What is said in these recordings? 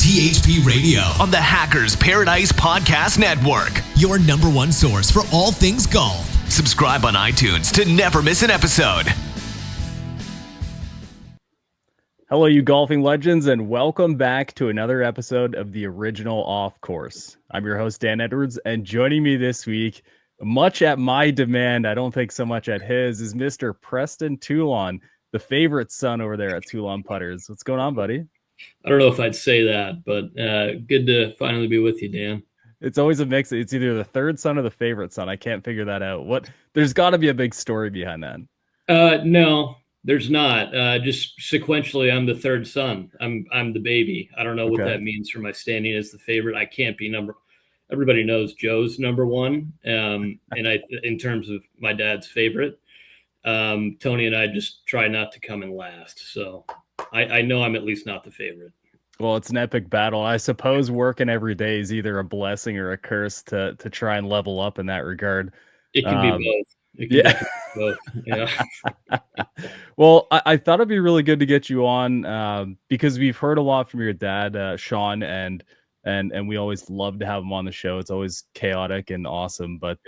THP Radio on the Hackers Paradise Podcast Network. Your number one source for all things golf. Subscribe on iTunes to never miss an episode. Hello, you golfing legends, and welcome back to another episode of the original Off Course. I'm your host, Dan Edwards, and joining me this week, much at my demand, I don't think so much at his, is Mr. Preston Toulon, the favorite son over there at Toulon Putters. What's going on, buddy? I don't know if I'd say that, but good to finally be with you, Dan. It's always a mix. It's either the third son or the favorite son. I can't figure that out. There's got to be a big story behind that. No, there's not. Just sequentially, I'm the third son. I'm the baby. I don't know what that means for my standing as the favorite. I can't be everybody knows Joe's number one. And in terms of my dad's favorite, Tony and I just try not to come in last. So I know I'm at least not the favorite. Well, it's an epic battle. I suppose working every day is either a blessing or a curse to try and level up in that regard. It can be both. It can be both. Yeah. Well, I thought it'd be really good to get you on because we've heard a lot from your dad, Sean, and we always love to have him on the show. It's always chaotic and awesome, but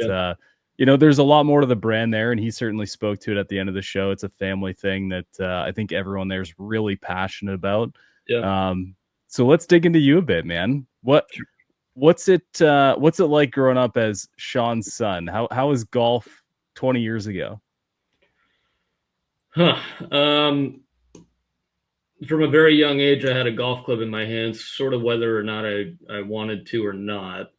there's a lot more to the brand there, and he certainly spoke to it at the end of the show. It's a family thing that I think everyone there is really passionate about. Yeah. So let's dig into you a bit, man. What's it like growing up as Sean's son? How was golf 20 years ago? From a very young age, I had a golf club in my hands, sort of whether or not I wanted to or not.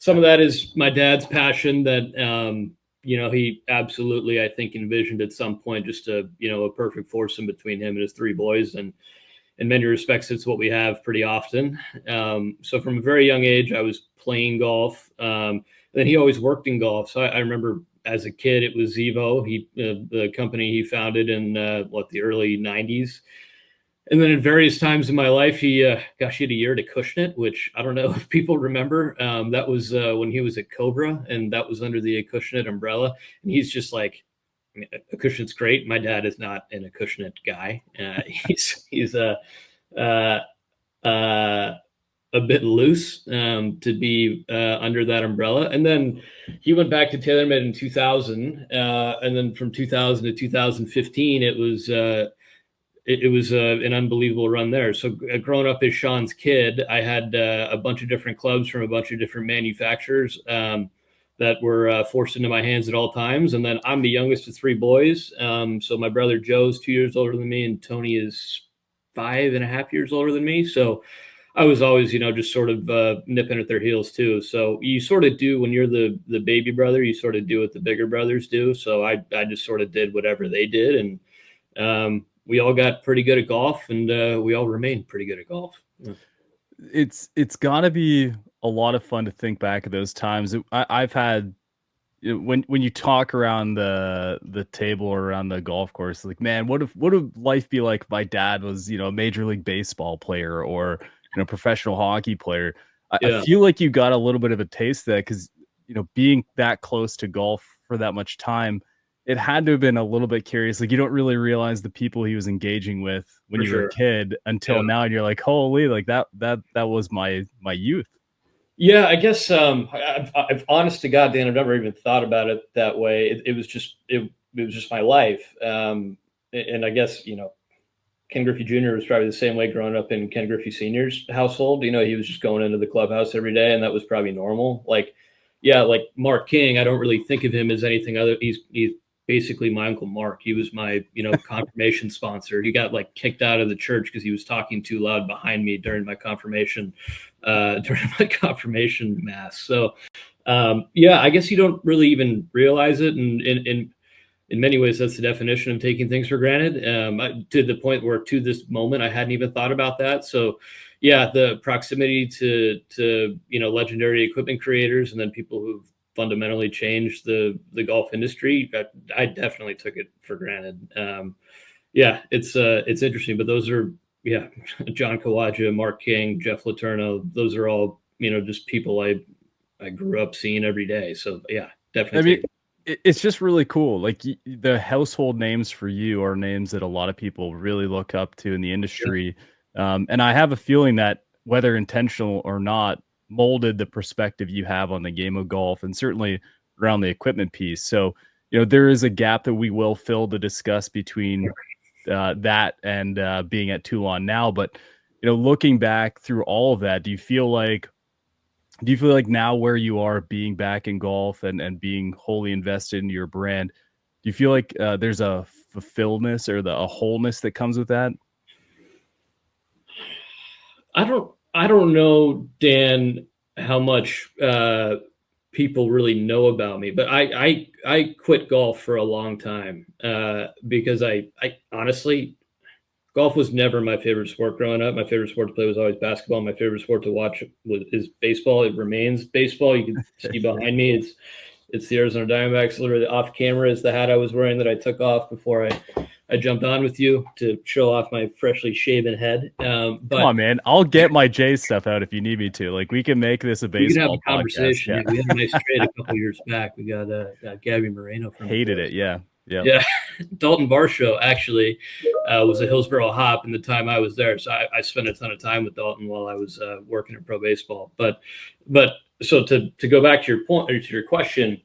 Some of that is my dad's passion that, he absolutely, I think, envisioned at some point just a perfect foursome between him and his three boys. And in many respects, it's what we have pretty often. So from a very young age, I was playing golf. Then he always worked in golf. So I remember as a kid, it was Zevo, the company he founded in the early 90s. And then at various times in my life, he had a year at Acushnet, which I don't know if people remember. That was when he was at Cobra, and that was under the Acushnet umbrella. And he's just like, Acushnet's great. My dad is not an Acushnet guy. He's a bit loose to be under that umbrella. And then he went back to TaylorMade in 2000. And then from 2000 to 2015, it was an unbelievable run there. So growing up as Sean's kid, I had a bunch of different clubs from a bunch of different manufacturers that were forced into my hands at all times. And then I'm the youngest of three boys. So my brother Joe's 2 years older than me, and Tony is 5.5 years older than me. So I was always, just sort of nipping at their heels too. So you sort of do, when you're the baby brother, you sort of do what the bigger brothers do. So I just sort of did whatever they did. And we all got pretty good at golf, and we all remained pretty good at golf. Yeah. It's gotta be a lot of fun to think back at those times. I've had, when you talk around the table or around the golf course, like, man, what would life be like if my dad was, a Major League Baseball player or, professional hockey player? I feel like you got a little bit of a taste of that because, being that close to golf for that much time, it had to have been a little bit curious. Like, you don't really realize the people he was engaging with when you were a kid until now. And you're like, holy, like that was my youth. Yeah, I guess I've honest to God, Dan, I've never even thought about it that way. It was just my life. And I guess, Ken Griffey Jr. was probably the same way growing up in Ken Griffey Sr.'s household. He was just going into the clubhouse every day, and that was probably normal. Like Mark King, I don't really think of him as anything other. He's basically my Uncle Mark. He was my, confirmation sponsor. He got kicked out of the church because he was talking too loud behind me during my confirmation mass. So, I guess you don't really even realize it. And in many ways, that's the definition of taking things for granted. To the point where to this moment, I hadn't even thought about that. So, the proximity to legendary equipment creators and then people who've fundamentally changed the golf industry, I definitely took it for granted. It's interesting, but those are John Kawaja, Mark King, Jeff Letourneau. Those are all just people I grew up seeing every day. So definitely. It's just really cool. Like, the household names for you are names that a lot of people really look up to in the industry. And I have a feeling that whether intentional or not, molded the perspective you have on the game of golf, and certainly around the equipment piece. So, there is a gap that we will fill to discuss between that and being at Toulon now. But, looking back through all of that, do you feel like now where you are being back in golf and being wholly invested in your brand, do you feel like there's a fulfilledness or a wholeness that comes with that? I don't know, Dan, how much people really know about me, but I quit golf for a long time because I honestly, golf was never my favorite sport growing up. My favorite sport to play was always basketball. My favorite sport to watch is baseball. It remains baseball. You can see behind me. It's the Arizona Diamondbacks. Literally off camera is the hat I was wearing that I took off before I jumped on with you to show off my freshly shaven head. But come on, man, I'll get my Jays stuff out if you need me to. Like, we can make this a baseball. We can have a conversation. Podcast. Yeah. We had a nice trade a couple years back. We got Gabby Moreno from hated it. Yeah. Dalton Varsho actually was a Hillsboro Hop in the time I was there, so I spent a ton of time with Dalton while I was working in pro baseball. But so to go back to your point or to your question,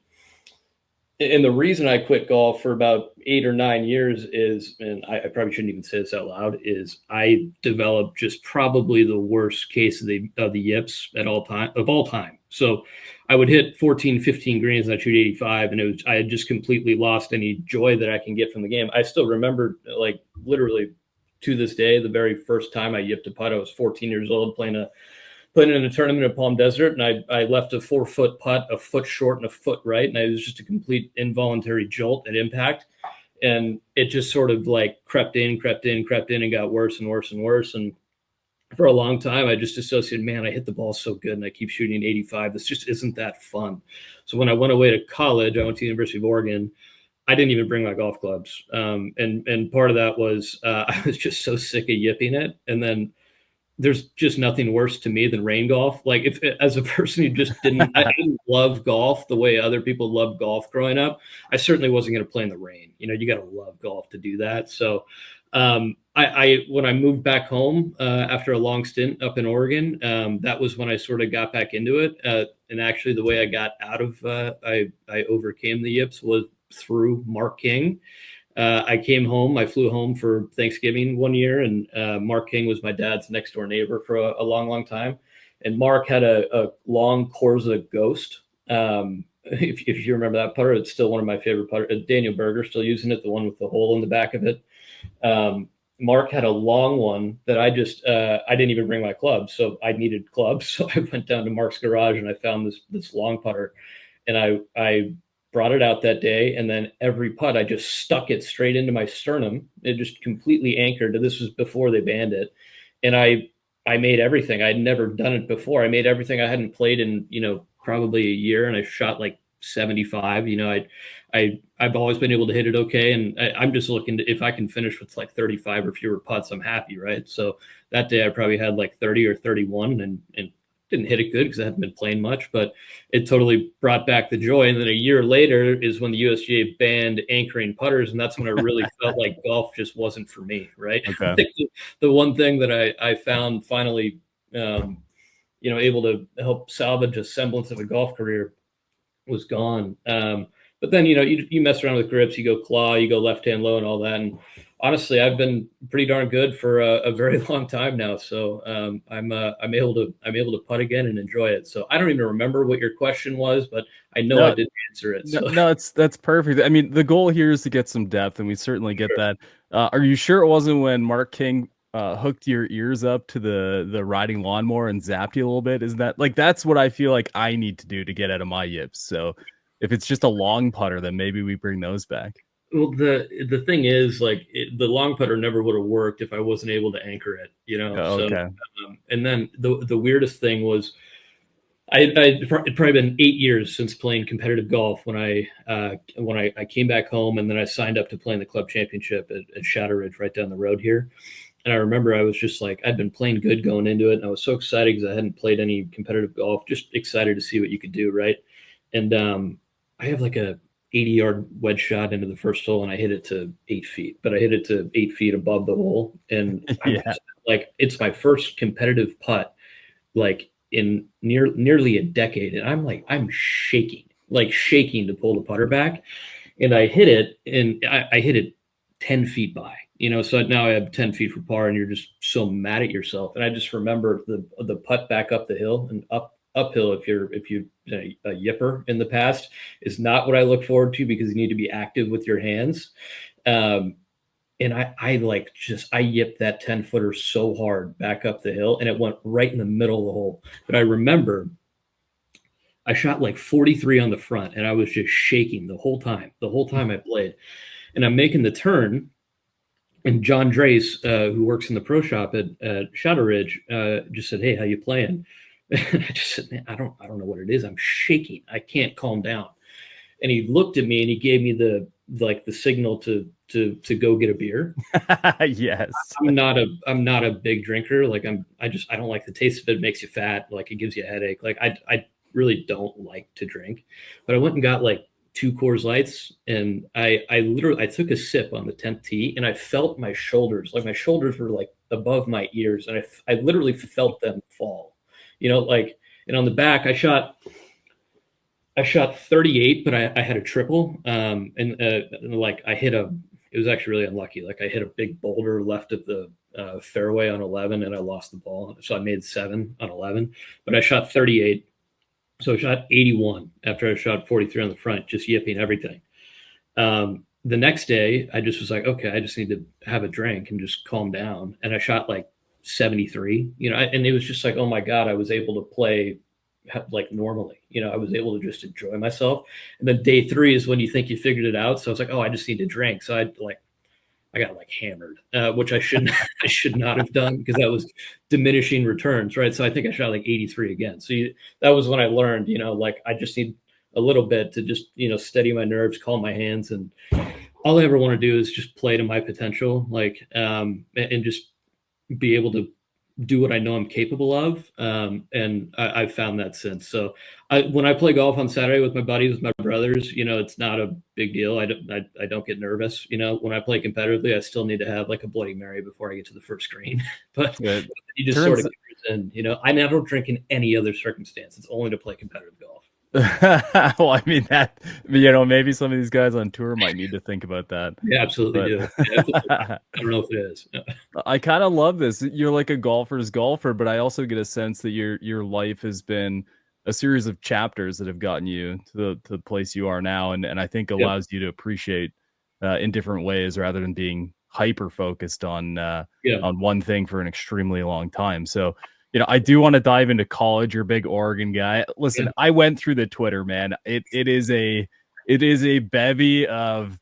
and the reason I quit golf for about 8 or 9 years is, and I probably shouldn't even say this out loud, is I developed just probably the worst case of the yips of all time. So I would hit 14, 15 greens and I'd shoot 85, and I had just completely lost any joy that I can get from the game. I still remember, like, literally to this day, the very first time I yipped a putt, I was 14 years old playing in a tournament in Palm Desert, and I left a 4-foot putt a foot short and a foot right, and it was just a complete involuntary jolt at impact, and it just sort of like crept in and got worse and worse and worse. And for a long time, I just associated, man, I hit the ball so good and I keep shooting 85. This just isn't that fun. So when I went away to college, I went to the University of Oregon. I didn't even bring my golf clubs, and part of that was I was just so sick of yipping it, and then there's just nothing worse to me than rain golf. Like, if as a person who just I didn't love golf the way other people loved golf growing up, I certainly wasn't going to play in the rain. You got to love golf to do that. So I when I moved back home after a long stint up in Oregon, that was when I sort of got back into it. And actually the way I got out of I overcame the yips was through Mark King. I came home. I flew home for Thanksgiving one year, and Mark King was my dad's next door neighbor for a long, long time. And Mark had a long Corsa Ghost. If you remember that putter, it's still one of my favorite putters. Daniel Berger still using it, the one with the hole in the back of it. Mark had a long one that I didn't even bring my clubs, so I needed clubs. So I went down to Mark's garage and I found this long putter, and I brought it out that day, and then every putt I just stuck it straight into my sternum. It just completely anchored. This was before they banned it, and I made everything. I had never done it before. I made everything. I hadn't played in probably a year, and I shot like 75. I've always been able to hit it okay, and I'm just looking to, if I can finish with like 35 or fewer putts, I'm happy, right? So that day I probably had like 30 or 31, and didn't hit it good because I hadn't been playing much, but it totally brought back the joy. And then a year later is when the USGA banned anchoring putters, and that's when I really felt like golf just wasn't for me, right? Okay. The one thing that I found finally, able to help salvage a semblance of a golf career was gone. But then, you mess around with grips, you go claw, you go left hand low and all that. And honestly, I've been pretty darn good for a very long time now. So I'm able to putt again and enjoy it. So I don't even remember what your question was, but I know I didn't answer it. So. No, that's perfect. I mean, the goal here is to get some depth, and we certainly get that. Are you sure it wasn't when Mark King hooked your ears up to the riding lawnmower and zapped you a little bit? Is that that's what I feel like I need to do to get out of my yips? So if it's just a long putter, then maybe we bring those back. Well, the thing is, the long putter never would have worked if I wasn't able to anchor it, Oh, okay. So, and then the weirdest thing was, it'd probably been 8 years since playing competitive golf when I came back home, and then I signed up to play in the club championship at Shadow Ridge right down the road here. And I remember I was just like, I'd been playing good going into it, and I was so excited because I hadn't played any competitive golf, just excited to see what you could do, right? And I have like a 80-yard wedge shot into the first hole, and I hit it to 8 feet, but I hit it to 8 feet above the hole. And it's my first competitive putt. like in nearly a decade. And I'm shaking to pull the putter back. And I hit it, and I hit it 10 feet by, so now I have 10 feet for par, and you're just so mad at yourself. And I just remember the putt back up the hill and uphill. If you a yipper in the past is not what I look forward to, because you need to be active with your hands. And I yipped that 10-footer so hard back up the hill, and it went right in the middle of the hole. But I remember I shot like 43 on the front, and I was just shaking the whole time I played. And I'm making the turn, and John Drace, who works in the pro shop at Shadow Ridge, just said, "Hey, how you playing?" And I just said, "Man, I don't know what it is. I'm shaking. I can't calm down." And he looked at me, and he gave me the signal to go get a beer. Yes. I'm not a big drinker. Like I don't like the taste of it. It makes you fat. Like it gives you a headache. Like I really don't like to drink. But I went and got like 2 Coors Lights, and I took a sip on the 10th tee, and I felt my shoulders. Like my shoulders were like above my ears, and I literally felt them fall. And on the back, I shot 38, but I had a triple. I hit it was actually really unlucky. Like I hit a big boulder left of the fairway on 11, and I lost the ball. So I made 7 on 11, but I shot 38. So I shot 81 after I shot 43 on the front, just yipping everything. The next day, I just was like, okay, I just need to have a drink and just calm down. And I shot like 73, and it was just like, oh my God, I was able to play like normally, I was able to just enjoy myself. And then day 3 is when you think you figured it out. So I was like, oh, I just need to drink. So I got like hammered, which I should not have done, because that was diminishing returns. Right. So I think I shot like 83 again. So that was when I learned, like I just need a little bit to just, steady my nerves, calm my hands. And all I ever want to do is just play to my potential, and just be able to do what I know I'm capable of. And I've found that since. So when I play golf on Saturday with my buddies, with my brothers, it's not a big deal. I don't get nervous. When I play competitively, I still need to have like a Bloody Mary before I get to the first green. But you just sort of in, I never drink in any other circumstance. It's only to play competitive golf. Well, I mean that, maybe some of these guys on tour might need to think about that. Yeah, absolutely do. Yeah, I don't know if it is. Yeah. I kind of love this. You're like a golfer's golfer, but I also get a sense that your life has been a series of chapters that have gotten you to the place you are now, and I think allows you to appreciate in different ways, rather than being hyper focused on one thing for an extremely long time. So I do want to dive into college. You're a big Oregon guy. Listen, I went through the Twitter, man. It is a bevy of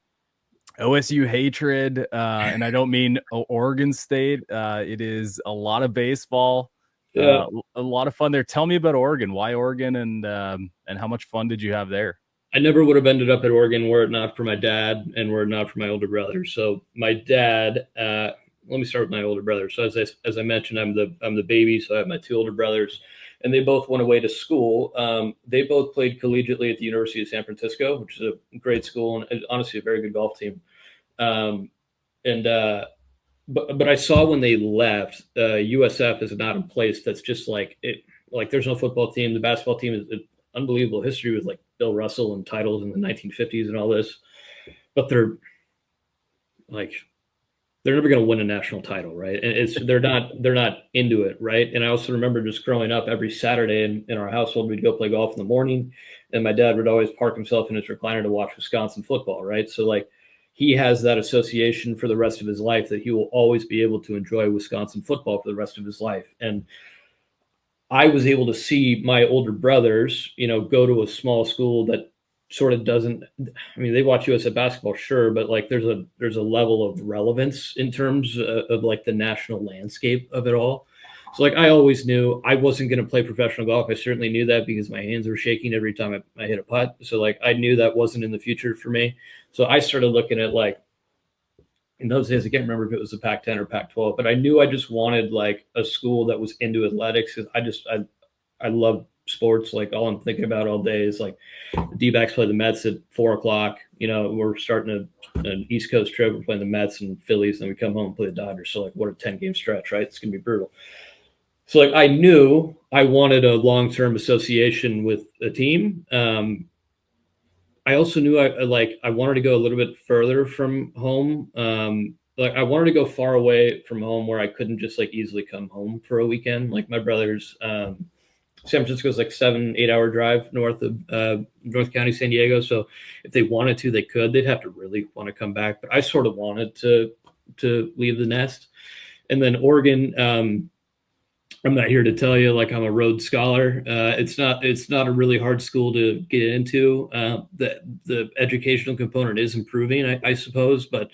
OSU hatred, and I don't mean Oregon State. It is a lot of baseball, a lot of fun there. Tell me about Oregon. Why Oregon, and how much fun did you have there? I never would have ended up at Oregon were it not for my dad and were it not for my older brother. So my dad. Let me start with my older brother. So as I mentioned, I'm the baby. So I have my 2 older brothers, and they both went away to school. They both played collegiately at the University of San Francisco, which is a great school and honestly a very good golf team. But I saw when they left, USF is not a place that's just like it. Like there's no football team. The basketball team is an unbelievable history with like Bill Russell and titles in the 1950s and all this, but they're never going to win a national title, right? And they're not into it, right? And I also remember just growing up, every Saturday in our household, we'd go play golf in the morning, and my dad would always park himself in his recliner to watch Wisconsin football, right? So like he has that association for the rest of his life that he will always be able to enjoy Wisconsin football for the rest of his life. And I was able to see my older brothers, go to a small school that sort of doesn't, I mean, they watch USF basketball, sure, but like there's a level of relevance in terms of like the national landscape of it all. So like I always knew I wasn't going to play professional golf. I certainly knew that because my hands were shaking every time I hit a putt. So like I knew that wasn't in the future for me. So I started looking at like, in those days, I can't remember if it was the Pac-10 or Pac-12, but I knew I just wanted like a school that was into athletics, because I love sports. Like all I'm thinking about all day is like the D-backs play the Mets at 4:00. We're starting an East Coast trip. We're playing the Mets and Phillies, and we come home and play the Dodgers. So like, what a 10-game stretch, right? It's gonna be brutal. So like I knew I wanted a long-term association with a team. I also knew I wanted to go a little bit further from home. Like I wanted to go far away from home where I couldn't just like easily come home for a weekend. Like my brother's San Francisco is like 7-8 hour drive north of North County, San Diego. So if they wanted to, they could. They'd have to really want to come back. But I sort of wanted to leave the nest. And then Oregon, I'm not here to tell you like I'm a Rhodes Scholar. It's not a really hard school to get into. The educational component is improving, I suppose, but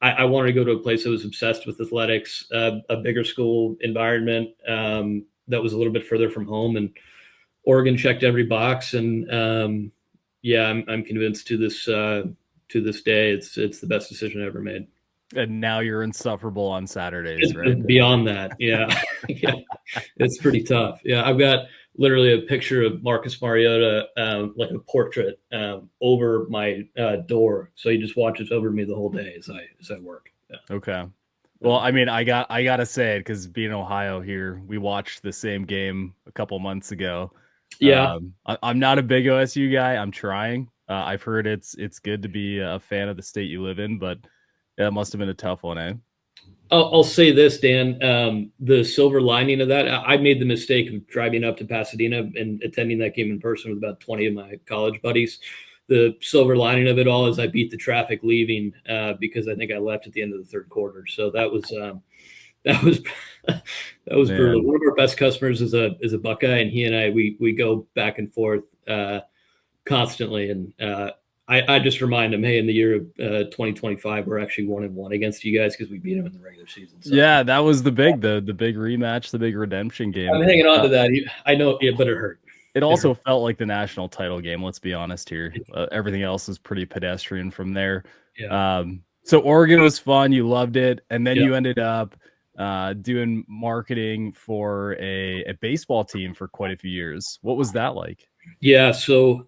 I wanted to go to a place that was obsessed with athletics, a bigger school environment that was a little bit further from home, and Oregon checked every box. And yeah, I'm convinced to this day it's the best decision I ever made. And now you're insufferable on Saturdays, right? It's beyond that, yeah. Yeah, it's pretty tough. Yeah, I've got literally a picture of Marcus Mariota, like a portrait, over my door, so he just watches over me the whole day as I work. Yeah. Okay. Well, I mean, I gotta say it because being in Ohio here, we watched the same game a couple months ago. Yeah, I'm not a big OSU guy. I'm trying. I've heard it's good to be a fan of the state you live in, but that must have been a tough one, eh? I'll say this, Dan. The silver lining of that, I made the mistake of driving up to Pasadena and attending that game in person with about 20 of my college buddies. The silver lining of it all is I beat the traffic leaving because I think I left at the end of the third quarter. So that was brutal. One of our best customers is a Buckeye, and he and I we go back and forth constantly. And I just remind him, hey, in the year of 2025, we're actually 1-1 against you guys because we beat them in the regular season. So, yeah, that was the big rematch, the big redemption game. I'm hanging on to that. I know, yeah, but it hurt. It also felt like the national title game. Let's be honest here. Everything else is pretty pedestrian from there. Yeah. So Oregon was fun. You loved it, and then you ended up doing marketing for a baseball team for quite a few years. What was that like? Yeah. So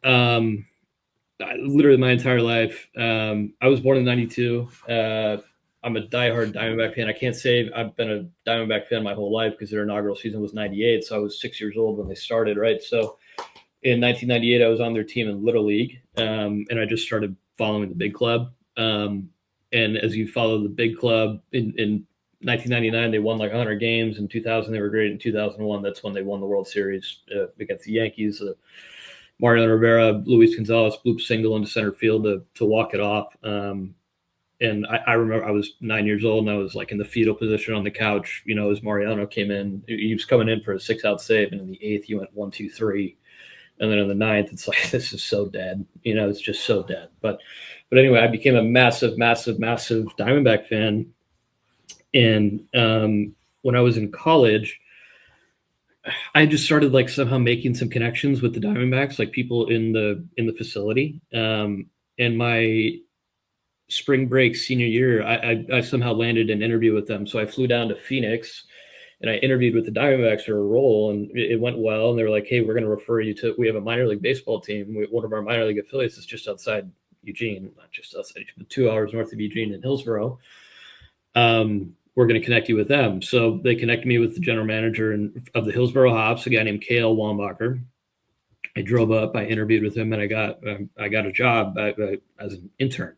literally my entire life. I was born in '92. I'm a diehard Diamondback fan. I can't say I've been a Diamondback fan my whole life because their inaugural season was '98. So I was 6 years old when they started, right? So in 1998, I was on their team in Little League, and I just started following the big club. And as you follow the big club, in 1999, they won like 100 games. In 2000, they were great. In 2001, that's when they won the World Series against the Yankees. Mariano Rivera, Luis Gonzalez bloop single into center field to walk it off. And I remember I was 9 years old and I was like in the fetal position on the couch, as Mariano came in. He was coming in for a 6-out save, and in the 8th, he went 1, 2, 3. And then in the 9th, it's like, this is so dead. It's just so dead. But anyway, I became a massive, massive, massive Diamondback fan. And when I was in college, I just started like somehow making some connections with the Diamondbacks, like people in the facility. And my spring break senior year, I somehow landed an interview with them. So I flew down to Phoenix and I interviewed with the Diamondbacks for a role, and it went well. And they were like, hey, we're going to refer you to, we have a minor league baseball team. One of our minor league affiliates is just outside Eugene, not just outside, but 2 hours north of Eugene in Hillsboro. We're going to connect you with them. So they connected me with the general manager of the Hillsboro Hops, a guy named Cale Wambacher. I drove up, I interviewed with him, and I got a job as an intern.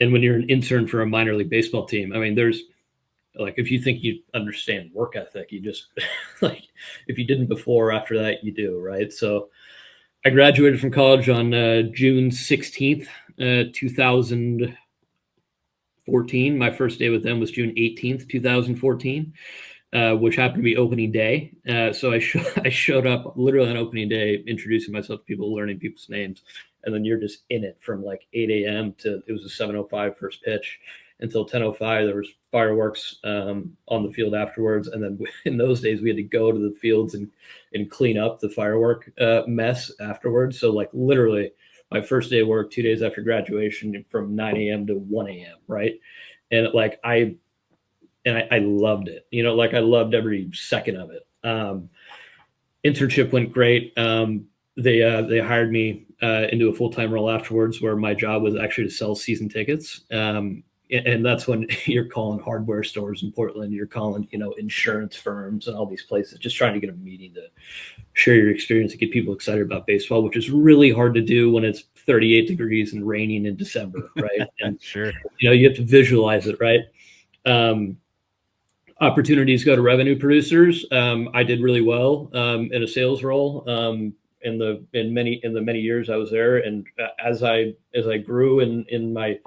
And when you're an intern for a minor league baseball team, I mean, there's like, if you think you understand work ethic, you just like, if you didn't before or after that, you do, right? So I graduated from college on June 16th, 2014. My first day with them was June 18th, 2014, which happened to be opening day. So I showed up literally on opening day, introducing myself to people, learning people's names. And then you're just in it from like 8 a.m. to, it was a 7:05 first pitch until 10:05. There was fireworks on the field afterwards. And then in those days, we had to go to the fields and clean up the firework mess afterwards. So like literally my first day of work, 2 days after graduation, from 9 a.m. to 1 a.m. Right. And like, I loved it, like I loved every second of it. Internship went great. They hired me into a full-time role afterwards, where my job was actually to sell season tickets. and that's when you're calling hardware stores in Portland, you're calling, insurance firms and all these places, just trying to get a meeting to share your experience and get people excited about baseball, which is really hard to do when it's 38 degrees and raining in December, right? And Sure. you have to visualize it, right? Opportunities go to revenue producers. I did really well in a sales role in the many years I was there, and as I grew in my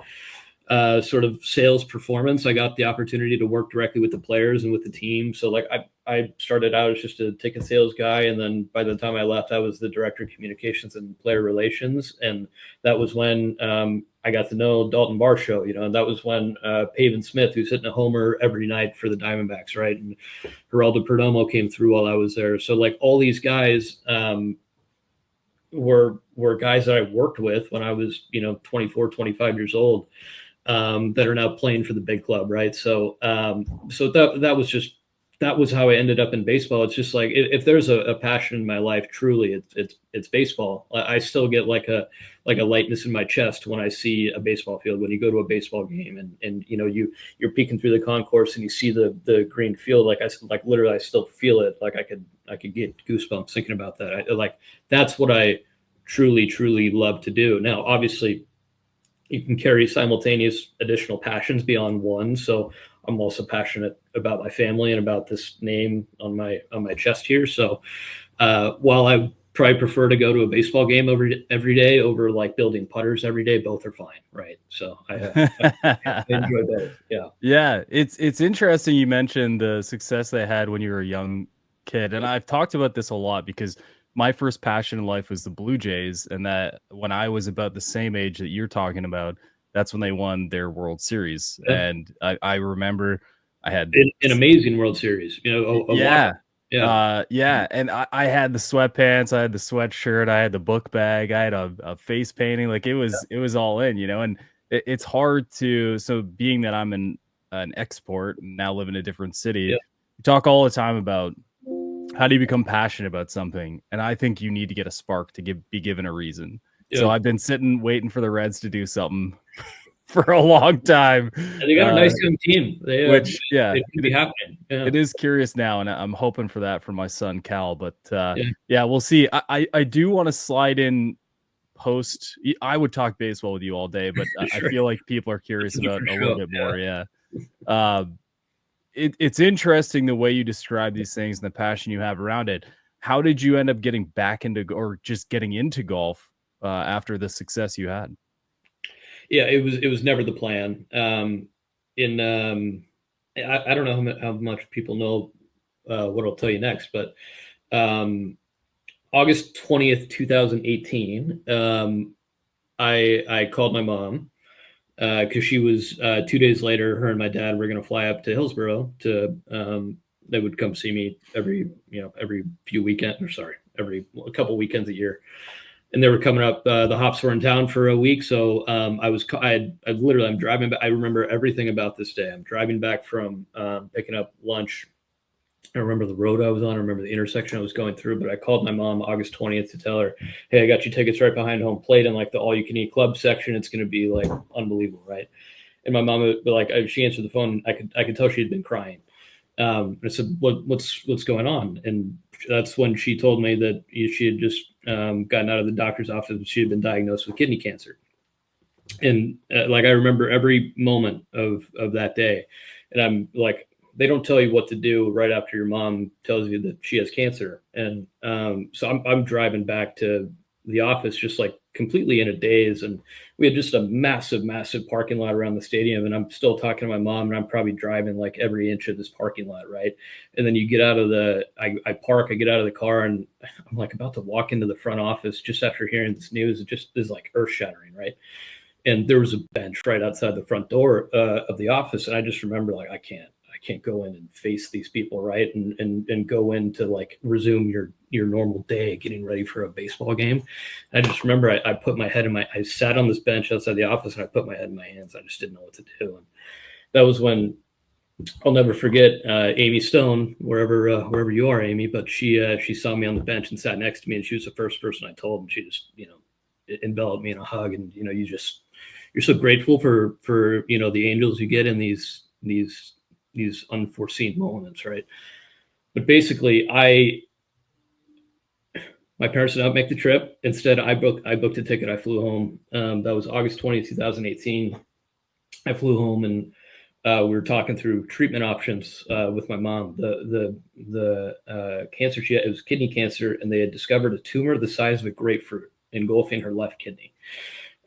sort of sales performance, I got the opportunity to work directly with the players and with the team. So like I started out as just a ticket sales guy, and then by the time I left, I was the director of communications and player relations, and that was when I got to know Dalton Varsho, and that was when Pavin Smith, who's hitting a homer every night for the Diamondbacks, right, and Geraldo Perdomo came through while I was there. So like all these guys were guys that I worked with when I was 24, 25 years old, that are now playing for the big club, right? So that was how I ended up in baseball. It's just like if there's a passion in my life, truly, it's baseball. I still get like a lightness in my chest when I see a baseball field. When you go to a baseball game and you're peeking through the concourse and you see the green field, like literally I still feel it. Like I could get goosebumps thinking about that. That's what I truly love to do. Now, obviously, you can carry simultaneous additional passions beyond one. So I'm also passionate about my family and about this name on my chest here. So while I probably prefer to go to a baseball game every day over like building putters every day, both are fine, right? So I enjoy both. Yeah. Yeah, it's interesting you mentioned the success they had when you were a young kid, and I've talked about this a lot because my first passion in life was the Blue Jays, and that when I was about the same age that you're talking about, that's when they won their World Series. Yeah. And I remember I had an amazing World Series, yeah. And I had the sweatpants, I had the sweatshirt, I had the book bag, I had a face painting. Like it was all in, and it's hard to, so being that I'm an export and now live in a different city, we talk all the time about how do you become passionate about something? And I think you need to get a spark to be given a reason. Yeah. So I've been sitting waiting for the Reds to do something for a long time. And they got a nice young team. It could be happening. Yeah. It is curious now, and I'm hoping for that for my son Cal. But we'll see. I do want to slide in post. I would talk baseball with you all day, but sure. I feel like people are curious about a little bit more. Yeah. It's interesting the way you describe these things and the passion you have around it. How did you end up getting back into, or just getting into golf after the success you had? Yeah, it was never the plan. I don't know how much people know what I'll tell you next, but August 20th, 2018, I called my mom. Because she was 2 days later, her and my dad were going to fly up to Hillsborough to they would come see me every few weekends, every couple weekends a year, and they were coming up. The Hops were in town for a week, so I'm driving back. I remember everything about this day. I'm driving back from picking up lunch. I remember the road I was on. I remember the intersection I was going through, but I called my mom August 20th to tell her, hey, I got you tickets right behind home plate in like the all you can eat club section. It's going to be like unbelievable. Right. And my mom, she answered the phone. I could tell she had been crying. I said, what's going on? And that's when she told me that she had just gotten out of the doctor's office and she had been diagnosed with kidney cancer. And I remember every moment of that day. And I'm like, they don't tell you what to do right after your mom tells you that she has cancer. And so I'm driving back to the office just like completely in a daze. And we had just a massive parking lot around the stadium. And I'm still talking to my mom, and I'm probably driving like every inch of this parking lot, right? And then you get out of I park, I get out of the car, and I'm like about to walk into the front office just after hearing this news. It just is like earth shattering, right? And there was a bench right outside the front door of the office. And I just remember I can't go in and face these people, right? And go in to like resume your normal day, getting ready for a baseball game. And I just remember I put my head I sat on this bench outside the office and I put my head in my hands. I just didn't know what to do. And that was when I'll never forget Amy Stone, wherever you are, Amy, but she saw me on the bench and sat next to me, and she was the first person I told, and she just, enveloped me in a hug. And, you're so grateful for the angels you get in these unforeseen moments, right? But basically, my parents did not make the trip. Instead, I booked a ticket. I flew home. That was August 20th, 2018. I flew home, and we were talking through treatment options with my mom. The cancer she had, it was kidney cancer, and they had discovered a tumor the size of a grapefruit engulfing her left kidney.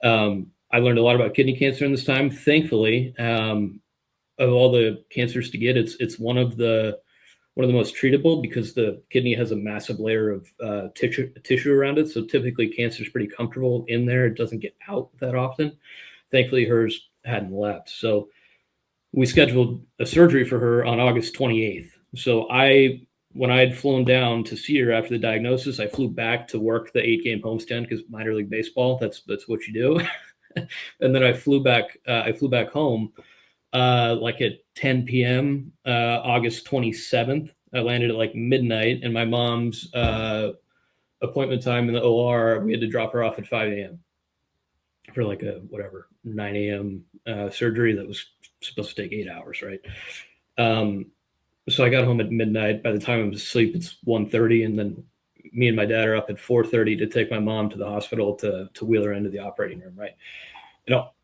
I learned a lot about kidney cancer in this time. Thankfully, of all the cancers to get, it's one of the most treatable because the kidney has a massive layer of tissue around it. So typically cancer is pretty comfortable in there. It doesn't get out that often. Thankfully, hers hadn't left. So we scheduled a surgery for her on August 28th. So when I had flown down to see her after the diagnosis, I flew back to work the 8-game homestand because minor league baseball, that's what you do. And then I flew back home like at 10 p.m. August 27th. I landed at like midnight, and my mom's appointment time in the OR, we had to drop her off at 5 a.m. for like a 9 a.m. Surgery that was supposed to take 8 hours, right? So I got home at midnight. By the time I was asleep, it's 1:30, and then me and my dad are up at 4:30 to take my mom to the hospital to wheel her into the operating room, right?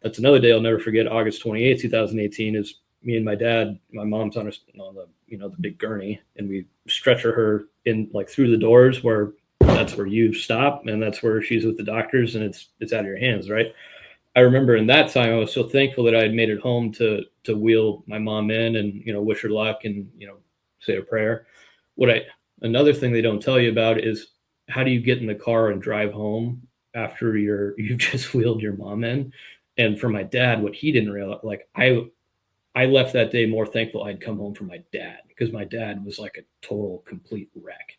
That's another day I'll never forget. August 28th, 2018 is me and my dad. My mom's on the the big gurney, and we stretcher her in like through the doors where that's where you stop, and that's where she's with the doctors, and it's out of your hands, right? I remember in that time I was so thankful that I had made it home to wheel my mom in and wish her luck and say a prayer. Another thing they don't tell you about is how do you get in the car and drive home after you've just wheeled your mom in. And for my dad, what he didn't realize, like I left that day more thankful I'd come home from my dad, because my dad was like a total complete wreck,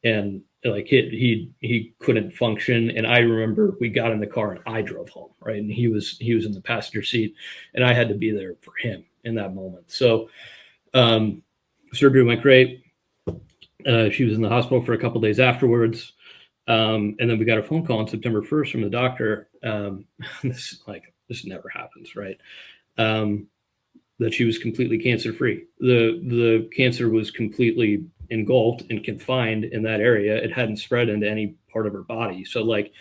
and like he couldn't function. And I remember we got in the car and I drove home, right? And he was in the passenger seat, and I had to be there for him in that moment. So surgery went great. She was in the hospital for a couple days afterwards. And then we got a phone call on September 1st from the doctor. This never happens, right? That she was completely cancer-free. The cancer was completely engulfed and confined in that area. It hadn't spread into any part of her body. So like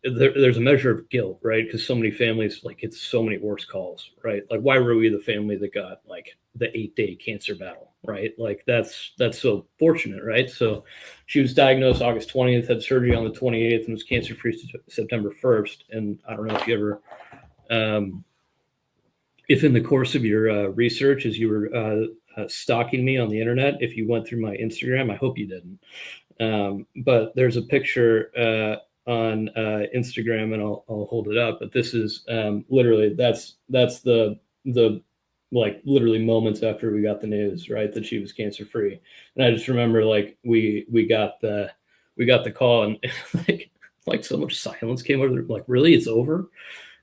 there's a measure of guilt, right? Because so many families get so many worse calls, right? Like, why were we the family that got like the 8-day cancer battle, right? Like that's so fortunate, right? So she was diagnosed August 20th, had surgery on the 28th, and was cancer-free September 1st. And I don't know if you ever, if in the course of your research, as you were stalking me on the internet, if you went through my Instagram, I hope you didn't. But there's a picture on Instagram, and I'll hold it up. But this is literally that's the like literally moments after we got the news, right, that she was cancer free. And I just remember like we got the call, and like so much silence came over. Like, really, it's over?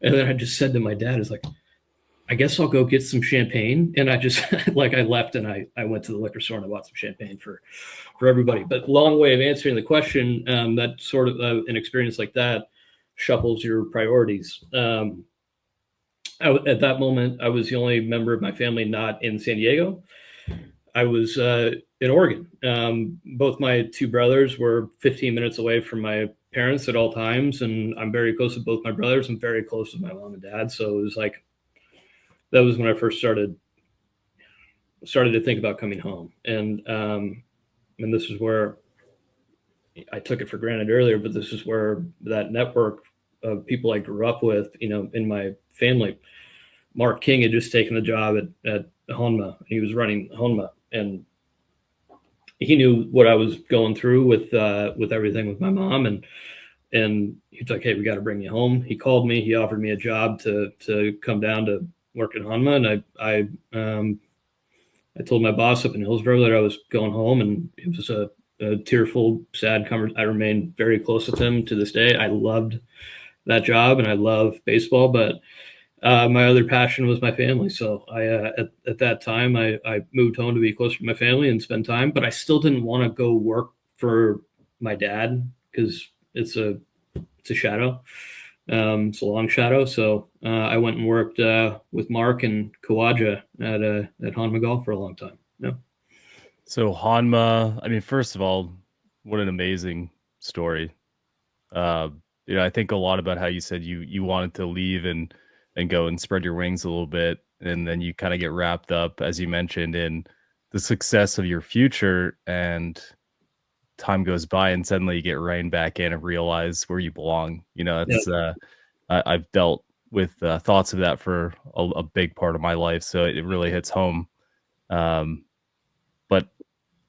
And then I just said to my dad, "Is like, I guess I'll go get some champagne." And I just like I left and I went to the liquor store and I bought some champagne for everybody. But long way of answering the question, that sort of an experience like that shuffles your priorities. At that moment, I was the only member of my family not in San Diego. I was in Oregon. Both my two brothers were 15 minutes away from my parents at all times, and I'm very close with both my brothers. I'm very close with my mom and dad. So it was like, that was when I first started to think about coming home. And this is where I took it for granted earlier, but this is where that network of people I grew up with, in my family. Mark King had just taken the job at Honma. He was running Honma, and he knew what I was going through with everything with my mom, and he's like, "Hey, we got to bring you home." He called me. He offered me a job to come down to work at Honma, and I told my boss up in Hillsborough that I was going home, and it was a tearful, sad conversation. I remain very close with him to this day. I loved that job, and I love baseball, but my other passion was my family. So I at that time I moved home to be closer to my family and spend time, but I still didn't want to go work for my dad because it's a shadow. It's a long shadow. So I went and worked with Mark and Kawaja at Hanma Golf for a long time. Yeah. So Hanma, I mean, first of all, what an amazing story. Uh, I think a lot about how you said you wanted to leave and go and spread your wings a little bit, and then you kind of get wrapped up, as you mentioned, in the success of your future, and time goes by, and suddenly you get reined back in and realize where you belong. Yeah. That's I've dealt with thoughts of that for a big part of my life, so it really hits home. Um, but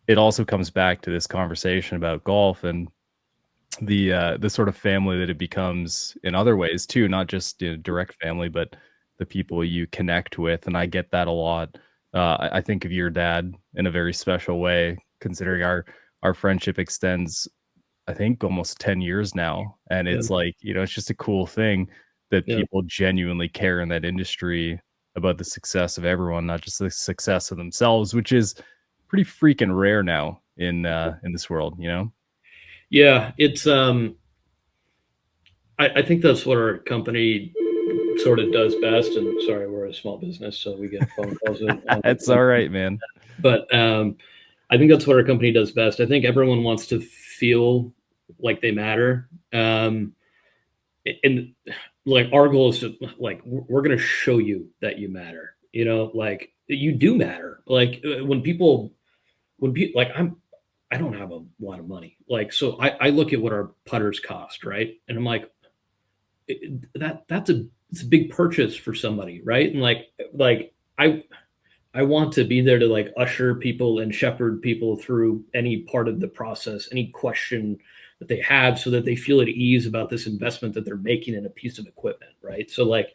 it also comes back to this conversation about golf and the sort of family that it becomes in other ways too, not just direct family, but the people you connect with. And I get that a lot. I think of your dad in a very special way, considering our friendship extends, I think, almost 10 years now. And Yeah. it's like, it's just a cool thing that Yeah. people genuinely care in that industry about the success of everyone, not just the success of themselves, which is pretty freaking rare now in this world. Yeah. It's I think that's what our company sort of does best. And sorry, we're a small business, so we get phone calls. It's all right, man. But I think that's what our company does best. I think everyone wants to feel like they matter. And like our goal is to like we're going to show you that you matter. Like you do matter. Like when people like I don't have a lot of money. Like so I look at what our putters cost, right? And I'm like that's it's a big purchase for somebody, right? And like I want to be there to like usher people and shepherd people through any part of the process, any question that they have, so that they feel at ease about this investment that they're making in a piece of equipment, right? So like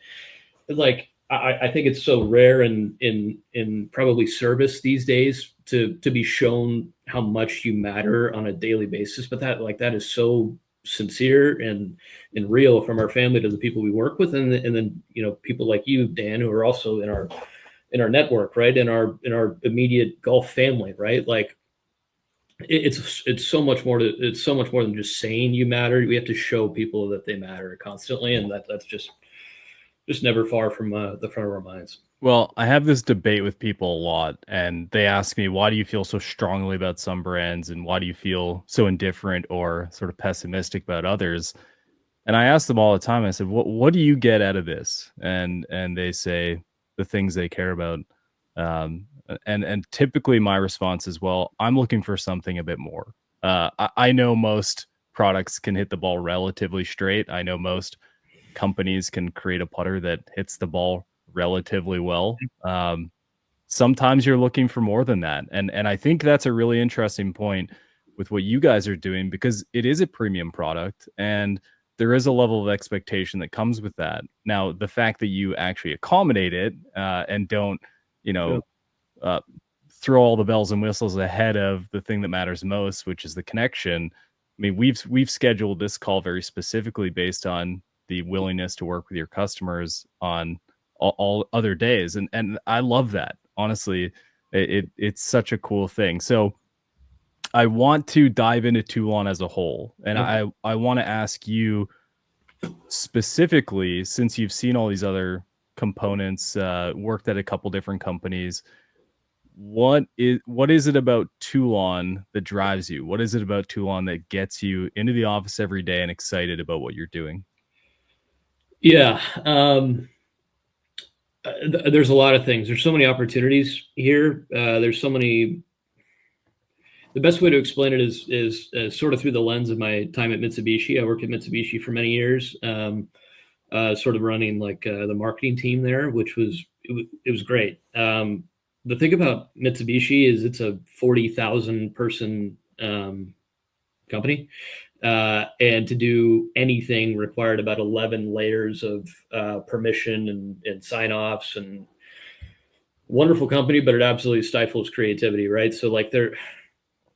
I think it's so rare in probably service these days to be shown how much you matter on a daily basis. But that is so sincere and real from our family to the people we work with, and then people like you, Dan, who are also in our network, right? In our immediate golf family, right? Like it's so much more than just saying you matter. We have to show people that they matter constantly, and that's just never far from the front of our minds. Well, I have this debate with people a lot, and they ask me, why do you feel so strongly about some brands, and why do you feel so indifferent or sort of pessimistic about others? And I ask them all the time, I said, what do you get out of this? And they say the things they care about. And typically my response is, well, I'm looking for something a bit more. I know most products can hit the ball relatively straight. I know most companies can create a putter that hits the ball relatively well. Sometimes you're looking for more than that. And I think that's a really interesting point with what you guys are doing, because it is a premium product and there is a level of expectation that comes with that. Now, the fact that you actually accommodate it and don't, uh, throw all the bells and whistles ahead of the thing that matters most, which is the connection. I mean, we've scheduled this call very specifically based on the willingness to work with your customers on all other days, and I love that. Honestly, it's such a cool thing. So I want to dive into Toulon as a whole, and I want to ask you specifically, since you've seen all these other components, worked at a couple different companies. What is it about Toulon that drives you? What is it about Toulon that gets you into the office every day and excited about what you're doing? Yeah. There's a lot of things. There's so many opportunities here. There's so many. The best way to explain it is sort of through the lens of my time at Mitsubishi. I worked at Mitsubishi for many years, sort of running like the marketing team there, which was great. The thing about Mitsubishi is it's a 40,000 person company. And to do anything required about 11 layers of permission and sign-offs, and wonderful company, but it absolutely stifles creativity, right? So like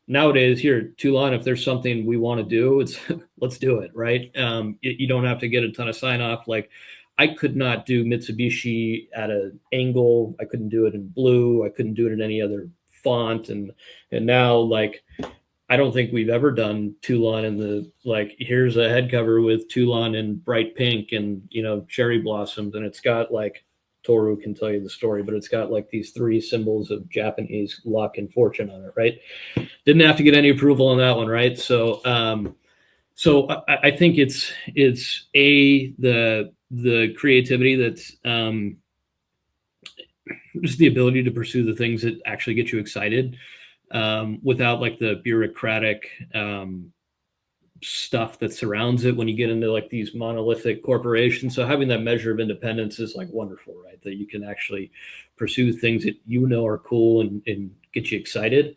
nowadays here at Toulon, if there's something we want to do, it's let's do it, right? You don't have to get a ton of sign-off. Like I could not do Mitsubishi at an angle. I couldn't do it in blue. I couldn't do it in any other font. And now like I don't think we've ever done Toulon in the, like, here's a head cover with Toulon in bright pink and, cherry blossoms. And it's got, like, Toru can tell you the story, but it's got like these 3 symbols of Japanese luck and fortune on it, right? Didn't have to get any approval on that one, right? So, I think it's the creativity that's just the ability to pursue the things that actually get you excited, without like the bureaucratic stuff that surrounds it when you get into like these monolithic corporations. So having that measure of independence is like wonderful, right? That you can actually pursue things that are cool and get you excited.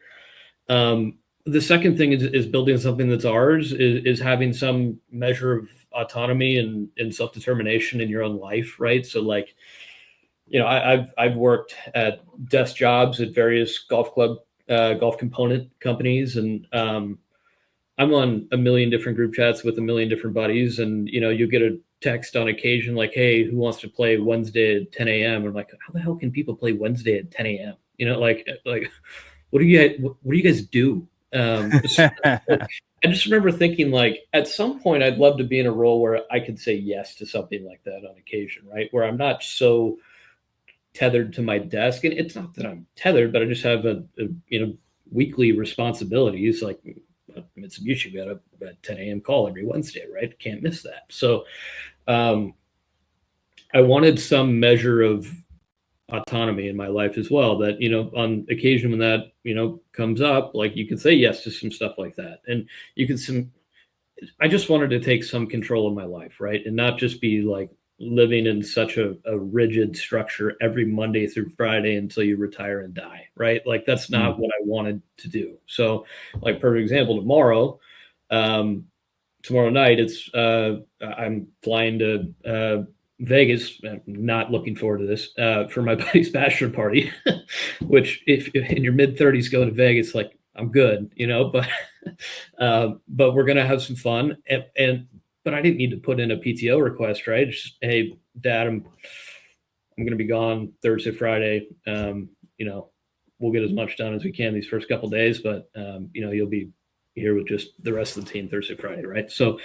The second thing is building something that's ours, is having some measure of autonomy and self-determination in your own life, right? So like, I've worked at desk jobs at various golf component companies, and I'm on a million different group chats with a million different buddies, and you get a text on occasion like, "Hey, who wants to play Wednesday at 10 a.m.?" I'm like, "How the hell can people play Wednesday at 10 a.m.? Like what do you guys do?" I just remember thinking, like, at some point I'd love to be in a role where I could say yes to something like that on occasion, right? Where I'm not so tethered to my desk, and it's not that I'm tethered, but I just have a weekly responsibilities. Like Mitsubishi, we got a 10 a.m. call every Wednesday, right? Can't miss that. So I wanted some measure of autonomy in my life as well, that on occasion when that comes up, like you can say yes to some stuff like that, and I just wanted to take some control of my life, right? And not just be like living in such a rigid structure every Monday through Friday until you retire and die, right? Like that's not what I wanted to do. So like, perfect example, tomorrow night, it's I'm flying to Vegas. I'm not looking forward to this, for my buddy's bachelor party, which if in your mid 30s going to Vegas, like I'm good, but we're going to have some fun. But I didn't need to put in a PTO request, right? Just, hey, Dad, I'm going to be gone Thursday, Friday. We'll get as much done as we can these first couple of days, but you'll be here with just the rest of the team Thursday, Friday, right? So,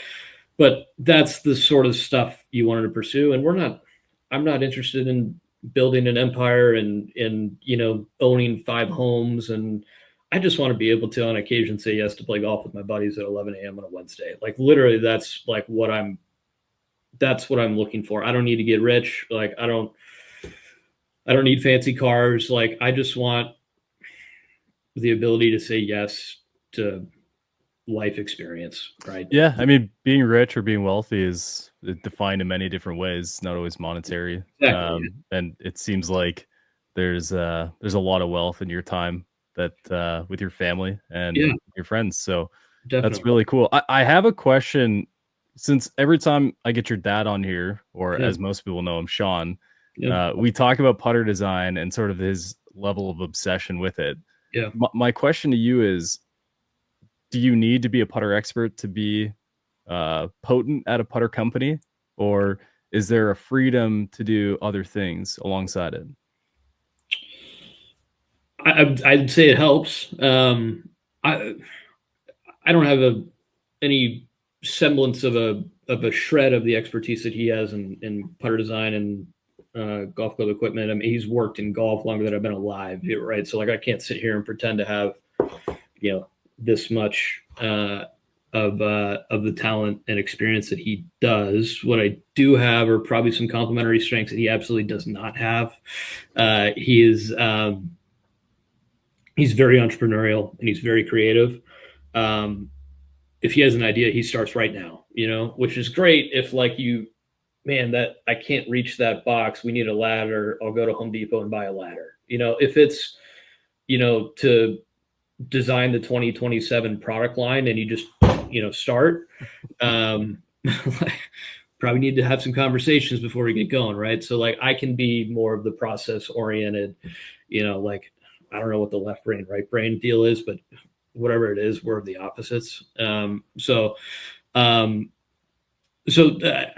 but that's the sort of stuff you wanted to pursue, and I'm not interested in building an empire and owning 5 homes, and I just want to be able to on occasion say yes to play golf with my buddies at 11 a.m. on a Wednesday. Like literally, that's like what I'm looking for. I don't need to get rich. Like I don't need fancy cars. Like I just want the ability to say yes to life experience, right? Yeah, I mean, being rich or being wealthy is defined in many different ways, not always monetary. Exactly. And it seems like there's a lot of wealth in your time that with your family and your friends. So Definitely. that's really cool. I have a question, since every time I get your dad on here, or as most people know him, Sean, we talk about putter design and sort of his level of obsession with it. Yeah. My question to you is, do you need to be a putter expert to be potent at a putter company, or is there a freedom to do other things alongside it? I'd say it helps. I don't have any semblance of a shred of the expertise that he has in putter design and golf club equipment. I mean, he's worked in golf longer than I've been alive, right? So like, I can't sit here and pretend to have this much of the talent and experience that he does. What I do have are probably some complementary strengths that he absolutely does not have. He is. He's very entrepreneurial and he's very creative. If he has an idea, he starts right now, which is great. If like that I can't reach that box, we need a ladder, I'll go to Home Depot and buy a ladder. If it's, to design the 2027 product line and you just, start, probably need to have some conversations before we get going. Right. So like, I can be more of the process oriented, like, I don't know what the left brain, right brain deal is, but whatever it is, we're the opposites. So I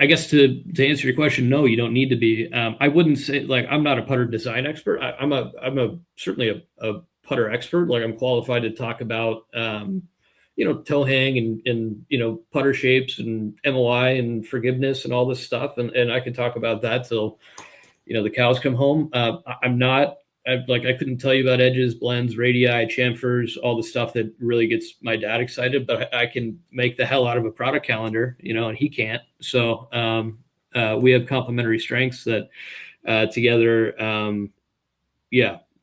guess to answer your question, no, you don't need to be. I wouldn't say like I'm not a putter design expert. I'm certainly a putter expert. Like I'm qualified to talk about toe hang and putter shapes and MOI and forgiveness and all this stuff. And I could talk about that till, the cows come home. I couldn't tell you about edges, blends, radii, chamfers, all the stuff that really gets my dad excited, but I can make the hell out of a product calendar, and he can't. So we have complementary strengths that together,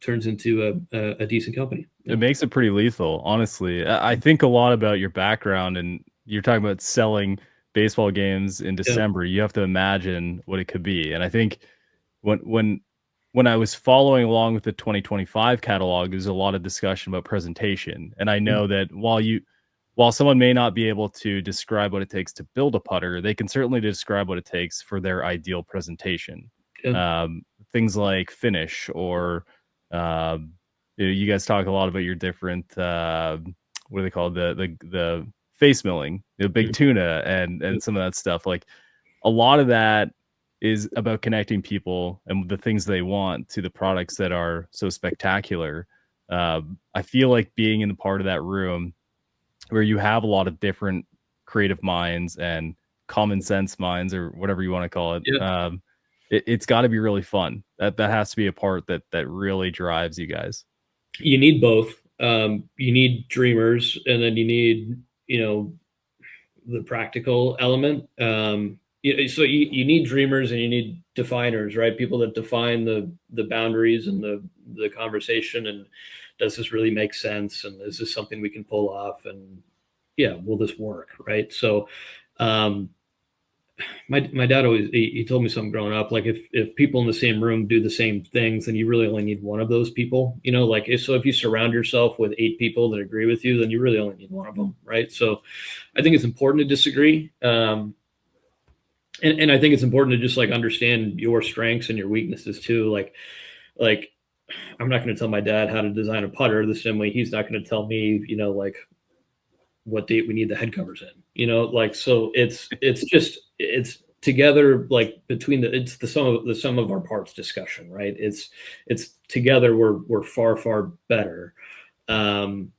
turns into a decent company. It makes it pretty lethal, honestly. I think a lot about your background, and you're talking about selling baseball games in December. You have to imagine what it could be. And I think when I was following along with the 2025 catalog, there's a lot of discussion about presentation. And I know that while someone may not be able to describe what it takes to build a putter, they can certainly describe what it takes for their ideal presentation. Things like finish, or you guys talk a lot about your different what do they call the face milling, the big tuna, and some of that stuff. Like, a lot of that is about connecting people and the things they want to the products that are so spectacular. I feel like being in the part of that room where you have a lot of different creative minds and common sense minds, or whatever you want to call it. It's got to be really fun. That has to be a part that really drives you guys. You need both. You need dreamers, and then you need, the practical element. So you need dreamers and you need definers, right? People that define the boundaries and the conversation, and does this really make sense? And is this something we can pull off? And will this work? Right. So, my dad always, he told me something growing up, like if people in the same room do the same things, then you really only need one of those people, if you surround yourself with 8 people that agree with you, then you really only need one of them. Right. So I think it's important to disagree. And I think it's important to just understand your strengths and your weaknesses too. Like I'm not going to tell my dad how to design a putter the same way he's not going to tell me, what date we need the head covers in, so it's together, between it's the sum of our parts discussion, right? It's together we're far better. And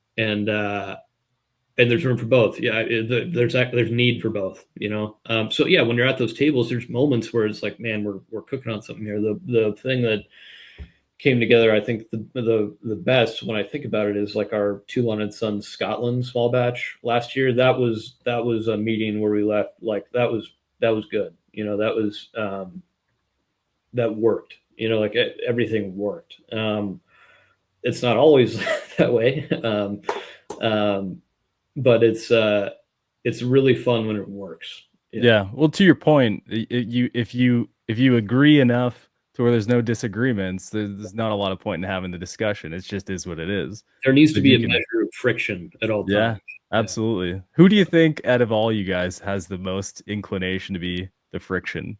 there's room for both. There's need for both, so when you're at those tables, there's moments where it's like, man, we're cooking on something here. The thing that came together, I think the best, when I think about it, is our Toulon and Sons Scotland small batch last year. That was a meeting where we left that was good. That was that worked. Everything worked. It's not always that way, but it's really fun when it works. Yeah. Well, to your point, if you agree enough to where there's no disagreements, there's not a lot of point in having the discussion. It just is what it is. There needs to be a measure of friction at all times. Yeah, absolutely. Yeah. Who do you think out of all you guys has the most inclination to be the friction?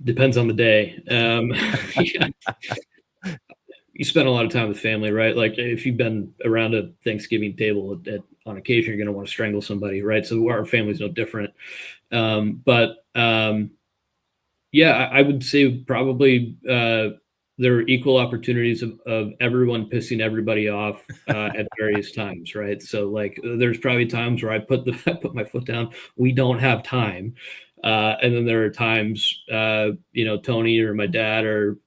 Depends on the day. You spend a lot of time with family, right? Like if you've been around a Thanksgiving table on occasion, you're going to want to strangle somebody, right? So our family's no different. I would say probably there are equal opportunities of everyone pissing everybody off at various times, right? So there's probably times where I put my foot down. We don't have time. And then there are times, Tony or my dad or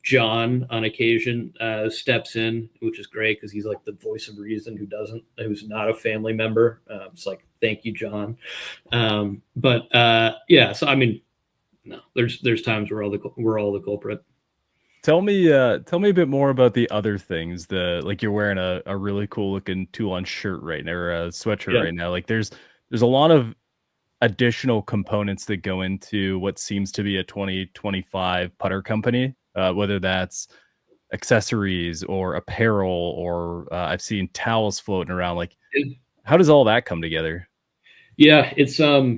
John on occasion steps in, which is great because he's like the voice of reason who's not a family member. It's like, thank you, John. So I mean, no, there's times we're all the culprit. Tell me a bit more about the other things. You're wearing a really cool looking Toulon shirt right now, or a sweatshirt right now. There's a lot of additional components that go into what seems to be a 2025 putter company, whether that's accessories or apparel, or I've seen towels floating around. How does all that come together? Yeah, it's all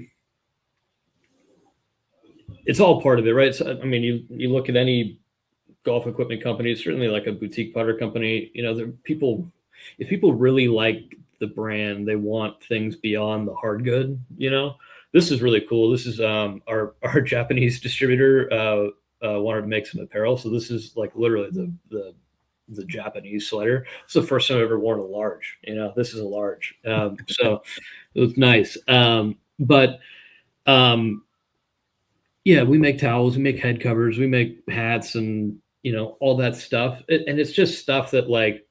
part of it, right? So, I mean, you look at any golf equipment company, certainly like a boutique putter company, if people really like the brand, they want things beyond the hard good. This is really cool. This is our Japanese distributor wanted to make some apparel, so this is literally the Japanese slider. It's the first time I've ever worn a large. This is a large. So it was nice. But yeah, we make towels, we make head covers, we make hats, and all that stuff. And it's just stuff that like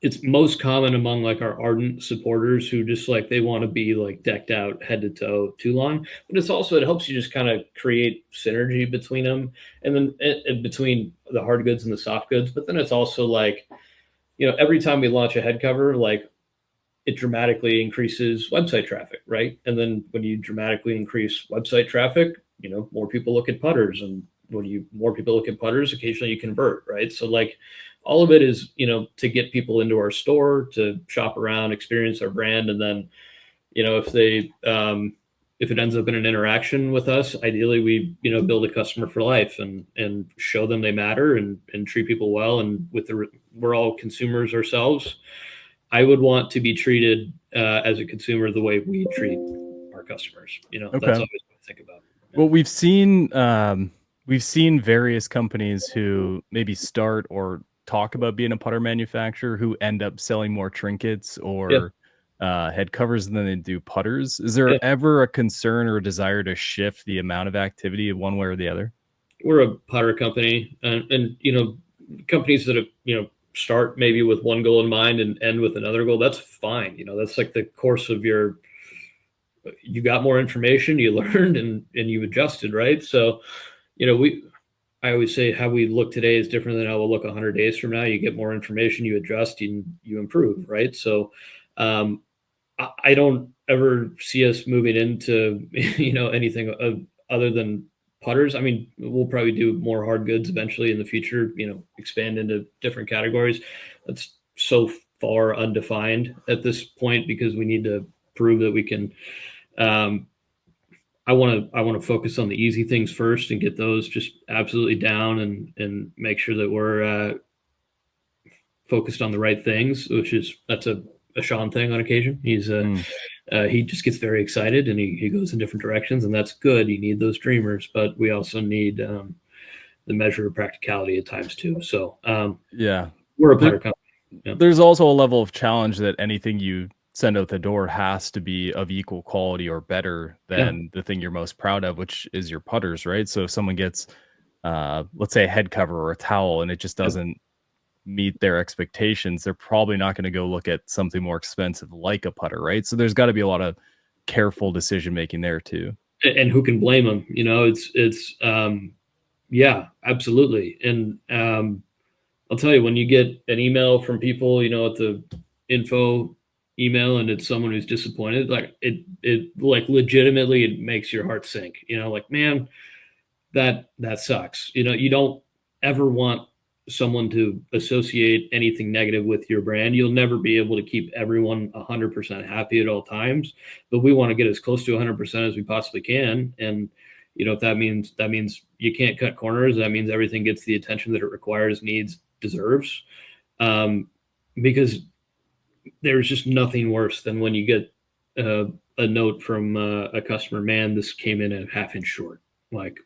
it's most common among like our ardent supporters who just like they want to be like decked out head to toe Toulon. But it helps you just kind of create synergy between them, and then between the hard goods and the soft goods. But then it's also like every time we launch a head cover, like it dramatically increases website traffic, right? And then when you dramatically increase website traffic, more people look at putters, and when more people look at putters, occasionally you convert, right? So like all of it is, to get people into our store, to shop around, experience our brand. And then, if it ends up in an interaction with us, ideally we, build a customer for life and show them they matter and treat people well. And we're all consumers ourselves. I would want to be treated as a consumer the way we treat our customers. That's always what I think about. Well, we've seen various companies who maybe start or talk about being a putter manufacturer who end up selling more trinkets or head covers than they do putters. Is there ever a concern or a desire to shift the amount of activity one way or the other? We're a putter company, and companies that start maybe with one goal in mind and end with another goal, that's fine. That's like the course of you got more information, you learned, and you adjusted, right? So I always say how we look today is different than how we'll look 100 days from now. You get more information, you adjust, and you improve, right? So I don't ever see us moving into anything other than putters. I mean, we'll probably do more hard goods eventually in the future, expand into different categories. That's so far undefined at this point because we need to prove that we can. I want to focus on the easy things first and get those just absolutely down and make sure that we're focused on the right things, that's a Sean thing on occasion. He's he just gets very excited and he goes in different directions, and that's good. You need those dreamers, but we also need the measure of practicality at times too. So we're a putter company. Yeah. There's also a level of challenge that anything you send out the door has to be of equal quality or better than the thing you're most proud of, which is your putters, right? So if someone gets, let's say, a head cover or a towel and it just doesn't meet their expectations, they're probably not going to go look at something more expensive like a putter, right? So there's got to be a lot of careful decision making there too. And who can blame them? It's absolutely. And I'll tell you, when you get an email from people, at the info email, and it's someone who's disappointed, like it like legitimately it makes your heart sink. Like, man, that sucks. You don't ever want someone to associate anything negative with your brand. You'll never be able to keep everyone 100% happy at all times, but we want to get as close to 100% as we possibly can. And if that means you can't cut corners, that means everything gets the attention that it requires, needs, deserves. Because there's just nothing worse than when you get a note from a customer, man, this came in a half inch short. Like,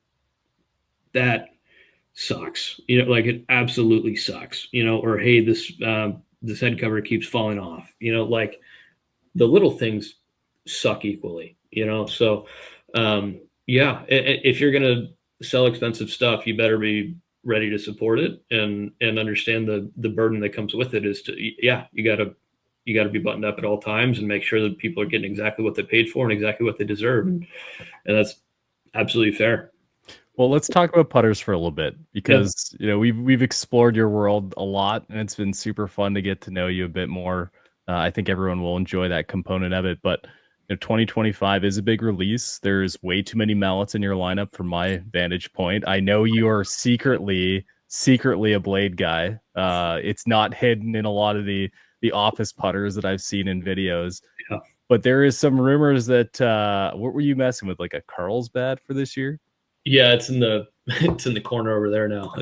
that sucks, like it absolutely sucks, or, hey, this head cover keeps falling off, like the little things suck equally, so if you're going to sell expensive stuff, you better be ready to support it and understand the burden that comes with it is to, you got to be buttoned up at all times and make sure that people are getting exactly what they paid for and exactly what they deserve. And that's absolutely fair. Well, let's talk about putters for a little bit because, we've explored your world a lot and it's been super fun to get to know you a bit more. I think everyone will enjoy that component of it, but 2025 is a big release. There's way too many mallets in your lineup from my vantage point. I know you are secretly a blade guy. It's not hidden in a lot of the office putters that I've seen in videos. Yeah. But there is some rumors that what were you messing with, like a Carlsbad for this year? Yeah, it's in the corner over there now.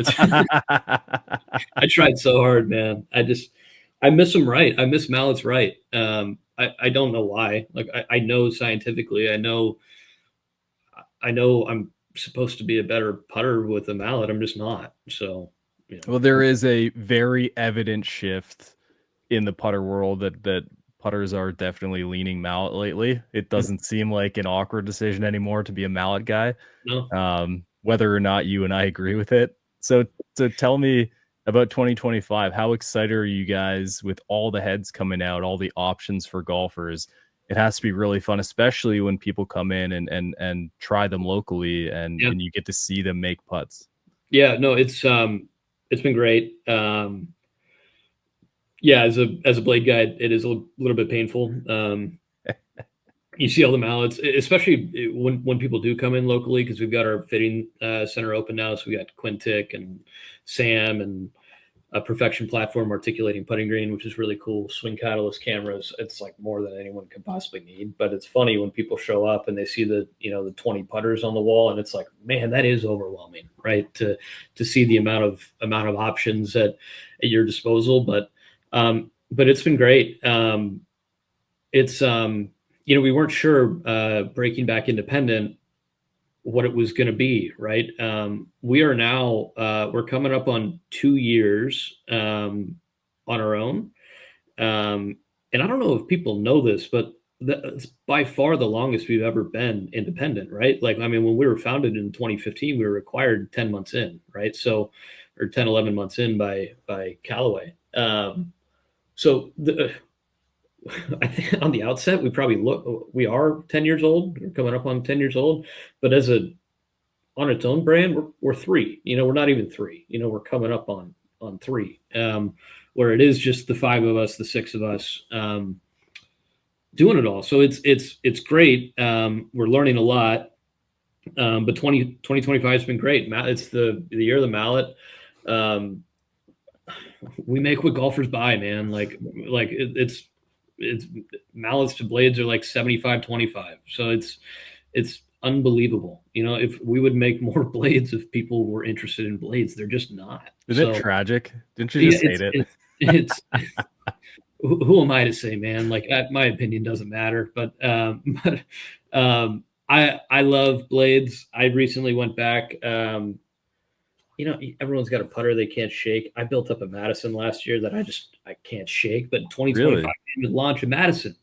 I tried so hard, man. I miss them right. I miss mallets right. I don't know why. Like I know scientifically, I know I'm supposed to be a better putter with a mallet. I'm just not. So Well, there is a very evident shift in the putter world that putters are definitely leaning mallet lately. It doesn't seem like an awkward decision anymore to be a mallet guy, No. whether or not you and I agree with it. So tell me about 2025. How excited are you guys with all the heads coming out, all the options for golfers? It has to be really fun, especially when people come in and try them locally and you get to see them make putts. Yeah, no, it's been great. Yeah, as a blade guy, it is a little bit painful. You see all the mallets, especially when people do come in locally, because we've got our fitting center open now. So we got Quintic and Sam and a Perfection platform articulating putting green, which is really cool. Swing catalyst cameras. It's like more than anyone could possibly need. But it's funny when people show up and they see the 20 putters on the wall, and it's like, man, that is overwhelming, right? To see the amount of options at your disposal. But it's been great. It's we weren't sure breaking back independent what it was going to be, right? We are now we're coming up on 2 years on our own, and I don't know if people know this, but that's by far the longest we've ever been independent, right? Like, I mean, when we were founded in 2015, we were required 10 months in, right? So, or 10, 11 months in by Callaway. So I think on the outset, we are 10 years old. We're coming up on 10 years old, but on its own brand, we're 3. We're not even 3. We're coming up on 3. Where it is just the 5 of us, the 6 of us doing it all. So it's great. We're learning a lot. But 2025 has been great. It's the year of the mallet. We make what golfers buy, man. Like it's mallets to blades are like 75-25. So it's unbelievable. If we would make more blades if people were interested in blades, they're just not. Isn't it tragic? Didn't you just hate it? It's who am I to say, man? Like, my opinion doesn't matter. But I love blades. I recently went back. Everyone's got a putter they can't shake. I built up a Madison last year that I can't shake. But 2025 came to launch a Madison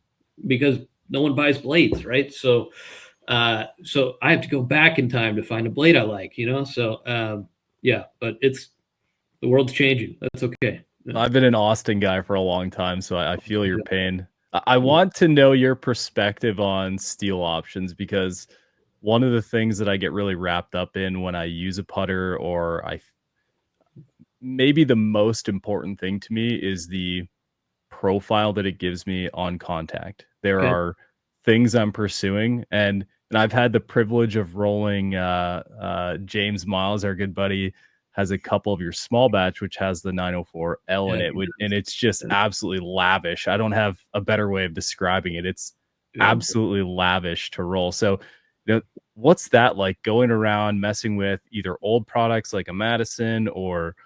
because no one buys blades, right? So I have to go back in time to find a blade I like, So yeah, but the world's changing. That's okay. I've been an Austin guy for a long time, so I feel your pain. I want to know your perspective on steel options, because one of the things that I get really wrapped up in when I use a putter, or maybe the most important thing to me, is the profile that it gives me on contact. There are things I'm pursuing, and I've had the privilege of rolling James Miles, our good buddy, has a couple of your small batch, which has the 904L in it, and it's just absolutely lavish. I don't have a better way of describing it. It's absolutely lavish to roll. So, what's that like, going around messing with either old products like a Madison or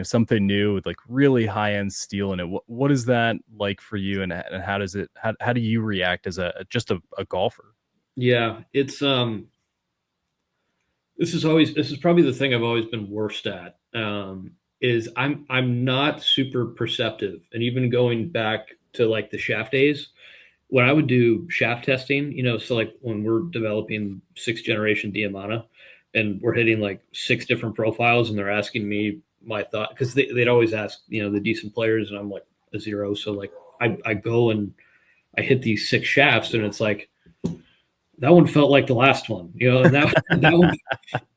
something new with like really high end steel in it? What is that like for you, and how do you react as a golfer? Yeah, it's this is probably the thing I've always been worst at. Is I'm not super perceptive, and even going back to like the shaft days, when I would do shaft testing, so like when we're developing 6th generation Diamana, and we're hitting like 6 different profiles, and they're asking me my thought, because they'd always ask the decent players, and I'm like a 0. So like I go and I hit these 6 shafts, and it's like, that one felt like the last one, and that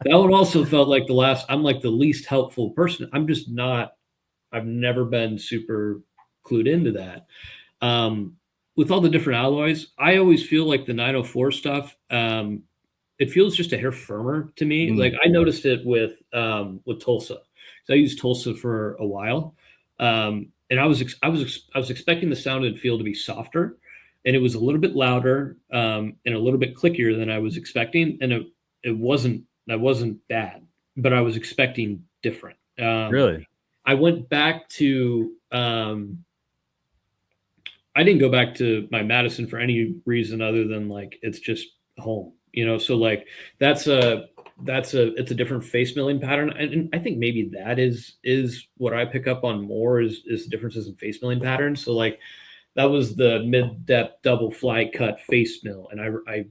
one also felt like the last. I'm like the least helpful person. I'm just not. I've never been super clued into that. With all the different alloys, I always feel like the 904 stuff. It feels just a hair firmer to me. Like, I noticed it with Tulsa. So I used Tulsa for a while, and I was expecting the sound and feel to be softer. And it was a little bit louder and a little bit clickier than I was expecting. And it wasn't bad, but I was expecting different. Really? I went back to I didn't go back to my Madison for any reason other than like it's just home, So like that's it's a different face milling pattern. And I think maybe that is what I pick up on more is differences in face milling patterns. So like that was the mid-depth double fly cut face mill. And I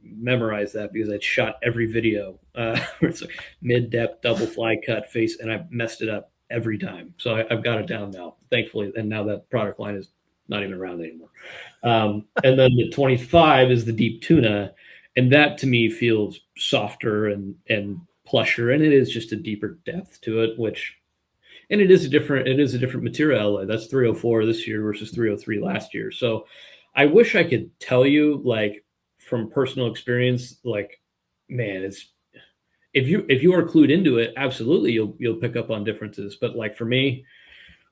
memorized that because I'd shot every video where it's like mid-depth double fly cut face, and I messed it up every time. So I've got it down now, thankfully. And now that product line is not even around anymore. And then the 25 is the deep tuna. And that to me feels softer and plusher, and it is just a deeper depth to it, and it is a different material alloy. That's 304 this year versus 303 last year. So I wish I could tell you, like, from personal experience, like, man, it's if you are clued into it, absolutely you'll pick up on differences. But like for me,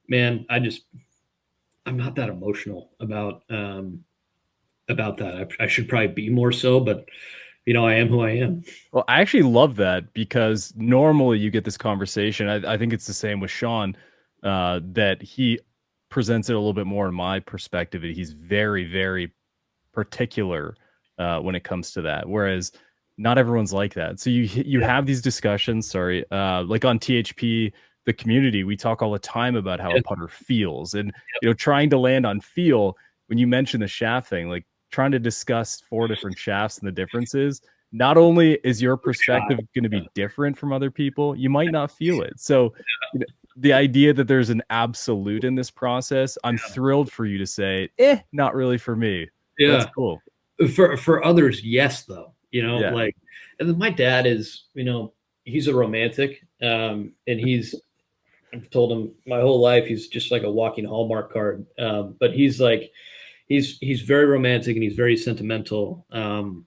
man, I'm not that emotional about that. I should probably be more so, but I am who I am. Well, I actually love that, because normally you get this conversation. I think it's the same with Sean, that he presents it a little bit more in my perspective. And he's very, very particular when it comes to that. Whereas not everyone's like that. So you have these discussions, like on THP, the community, we talk all the time about how a putter feels, and trying to land on feel. When you mention the shaft thing, like trying to discuss 4 different shafts and the differences, not only is your perspective going to be different from other people, you might not feel it. So the idea that there's an absolute in this process, I'm thrilled for you to say, not really for me. Yeah. That's cool. For others, yes, though, like, and then my dad is, he's a romantic, and I've told him my whole life, he's just like a walking Hallmark card. But he's like, he's very romantic and he's very sentimental. And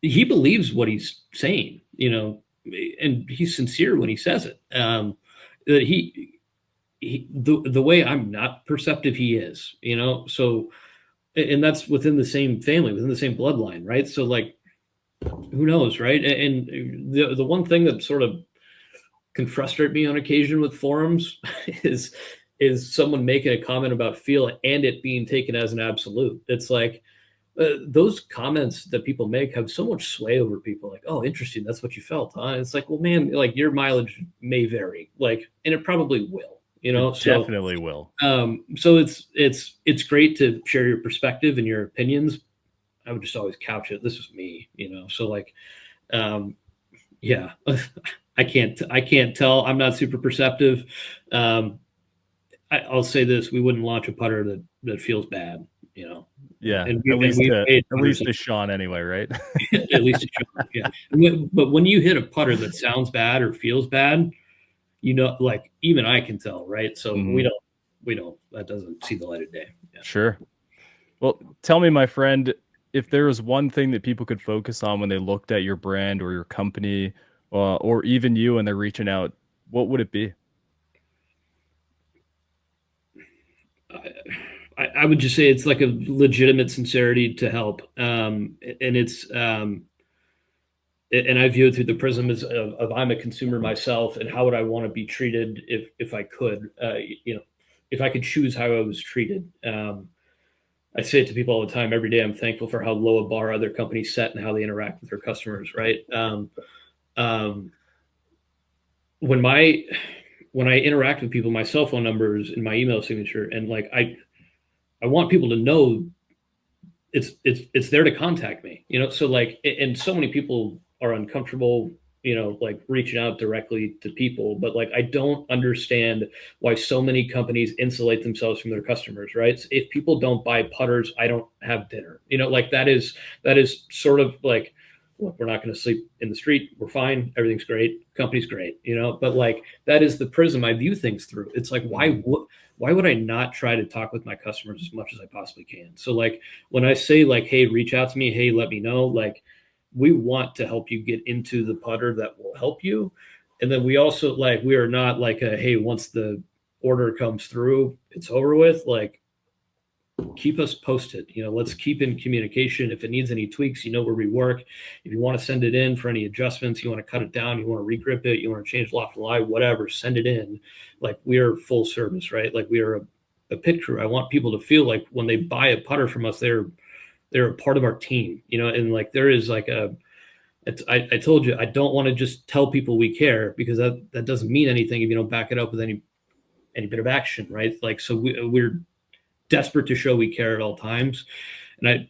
he believes what he's saying, and he's sincere when he says it. That the way I'm not perceptive, he is, so, and that's within the same family, within the same bloodline. Right. So like, who knows? Right. And the one thing that sort of can frustrate me on occasion with forums is someone making a comment about feel and it being taken as an absolute. It's like, those comments that people make have so much sway over people. Like, oh, interesting, that's what you felt, huh? It's like, well, man, like your mileage may vary, like, and it probably will, It definitely will. So it's great to share your perspective and your opinions. I would just always couch it, this is me, so like, yeah. I can't tell. I'm not super perceptive. I'll say this: we wouldn't launch a putter that feels bad, Yeah, And at least to Sean anyway, right? At least to Sean, yeah. But when you hit a putter that sounds bad or feels bad, like even I can tell, right? So we don't. That doesn't see the light of day. Yeah. Sure. Well, tell me, my friend, if there was one thing that people could focus on when they looked at your brand or your company, or even you, and they're reaching out, what would it be? I would just say it's like a legitimate sincerity to help, and it's and I view it through the prism of I'm a consumer myself, and how would I want to be treated if I could, if I could choose how I was treated. I say it to people all the time. Every day, I'm thankful for how low a bar other companies set and how they interact with their customers. Right. When I interact with people, my cell phone number is in my email signature, and like I want people to know it's there to contact me, so like, and so many people are uncomfortable, like reaching out directly to people, but like, I don't understand why so many companies insulate themselves from their customers, right? So if people don't buy putters, I don't have dinner, like that is sort of like, look, we're not going to sleep in the street. We're fine. Everything's great. Company's great, but like, that is the prism I view things through. It's like, why would I not try to talk with my customers as much as I possibly can? So like, when I say like, hey, reach out to me, hey, let me know, like, we want to help you get into the putter that will help you. And then we also, like, we are not like hey, once the order comes through, it's over with. Like, keep us posted, let's keep in communication. If it needs any tweaks, where we work. If you want to send it in for any adjustments, you want to cut it down, you want to regrip it, you want to change loft and lie, whatever, send it in. Like, we are full service, right? Like, we are a pit crew. I want people to feel like when they buy a putter from us, they're they're a part of our team, and like there is like I told you, I don't want to just tell people we care, because that doesn't mean anything if you don't back it up with any bit of action, right? Like, so we're desperate to show we care at all times. And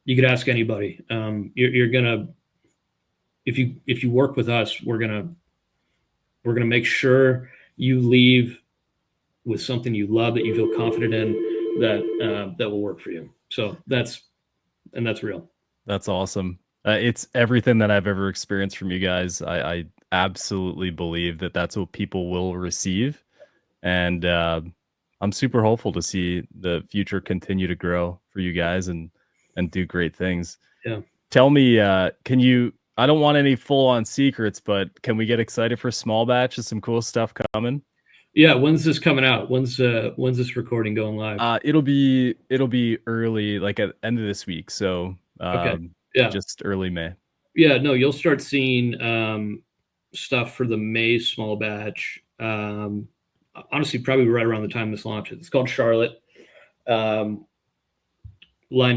you could ask anybody, you're gonna, if you work with us, we're gonna make sure you leave with something you love, that you feel confident in, that will work for you. So that's real. That's awesome. It's everything that I've ever experienced from you guys. I absolutely believe that that's what people will receive. And I'm super hopeful to see the future continue to grow for you guys and do great things. Yeah. Tell me, I don't want any full on secrets, but can we get excited for small batch? Is some cool stuff coming? Yeah. When's this coming out? When's this recording going live? It'll be early, like at the end of this week. So okay. Yeah. Just early May. Yeah, no, you'll start seeing stuff for the May small batch. Honestly, probably right around the time this launches. It's called Charlotte. Lined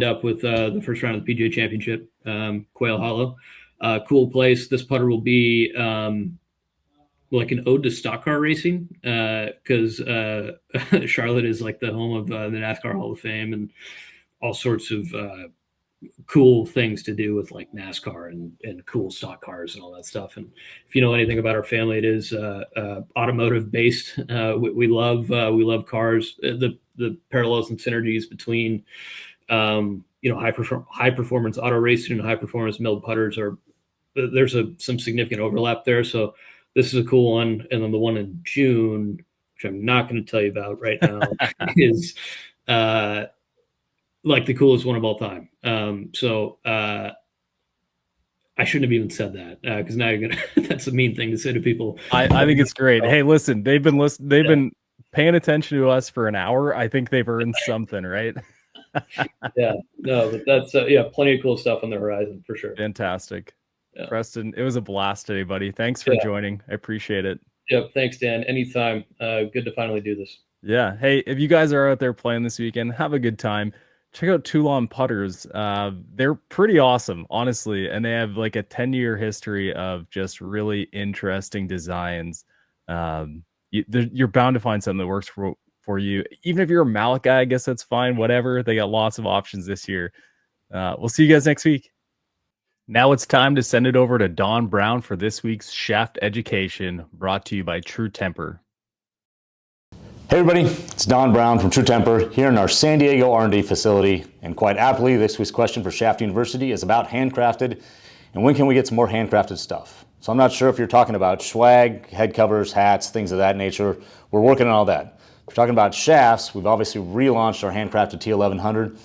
up with the first round of the PGA Championship, Quail Hollow. Cool place. This putter will be like an ode to stock car racing, because Charlotte is like the home of the NASCAR Hall of Fame and all sorts of cool things to do with like NASCAR and cool stock cars and all that stuff. And if you know anything about our family, it is automotive based. We love cars. The parallels and synergies between high performance auto racing and high performance milled putters there's some significant overlap there. So this is a cool one. And then the one in June, which I'm not going to tell you about right now, is like the coolest one of all time. So I shouldn't have even said that, because now you're gonna that's a mean thing to say to people. I think it's great. Hey, listen, they've been paying attention to us for an hour. I think they've earned something, right? Yeah, no, but that's plenty of cool stuff on the horizon for sure. Fantastic. Yeah. Preston, it was a blast today, buddy. Thanks for joining. I appreciate it. Yep, thanks, Dan. Anytime. Good to finally do this. Yeah. Hey, if you guys are out there playing this weekend, have a good time. Check out Toulon putters. They're pretty awesome, honestly, and they have like a 10-year history of just really interesting designs. You're bound to find something that works for you. Even if you're a mallet guy, I guess that's fine. Whatever. They got lots of options this year. We'll see you guys next week. Now it's time to send it over to Don Brown for this week's Shaft Education, brought to you by True Temper. Hey everybody, it's Don Brown from True Temper here in our San Diego R&D facility, and quite aptly, this week's question for Shaft University is about handcrafted and when can we get some more handcrafted stuff. So I'm not sure if you're talking about swag, head covers, hats, things of that nature. We're working on all that. If you're talking about shafts, we've obviously relaunched our handcrafted T1100.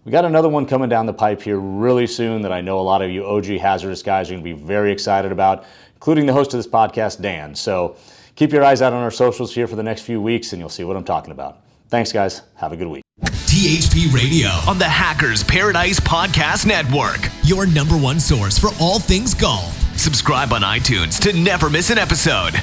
We got another one coming down the pipe here really soon that I know a lot of you OG hazardous guys are going to be very excited about, including the host of this podcast, Dan. So keep your eyes out on our socials here for the next few weeks and you'll see what I'm talking about. Thanks, guys. Have a good week. THP Radio On the Hackers Paradise Podcast Network. your #1 source for all things golf. Subscribe on iTunes to never miss an episode.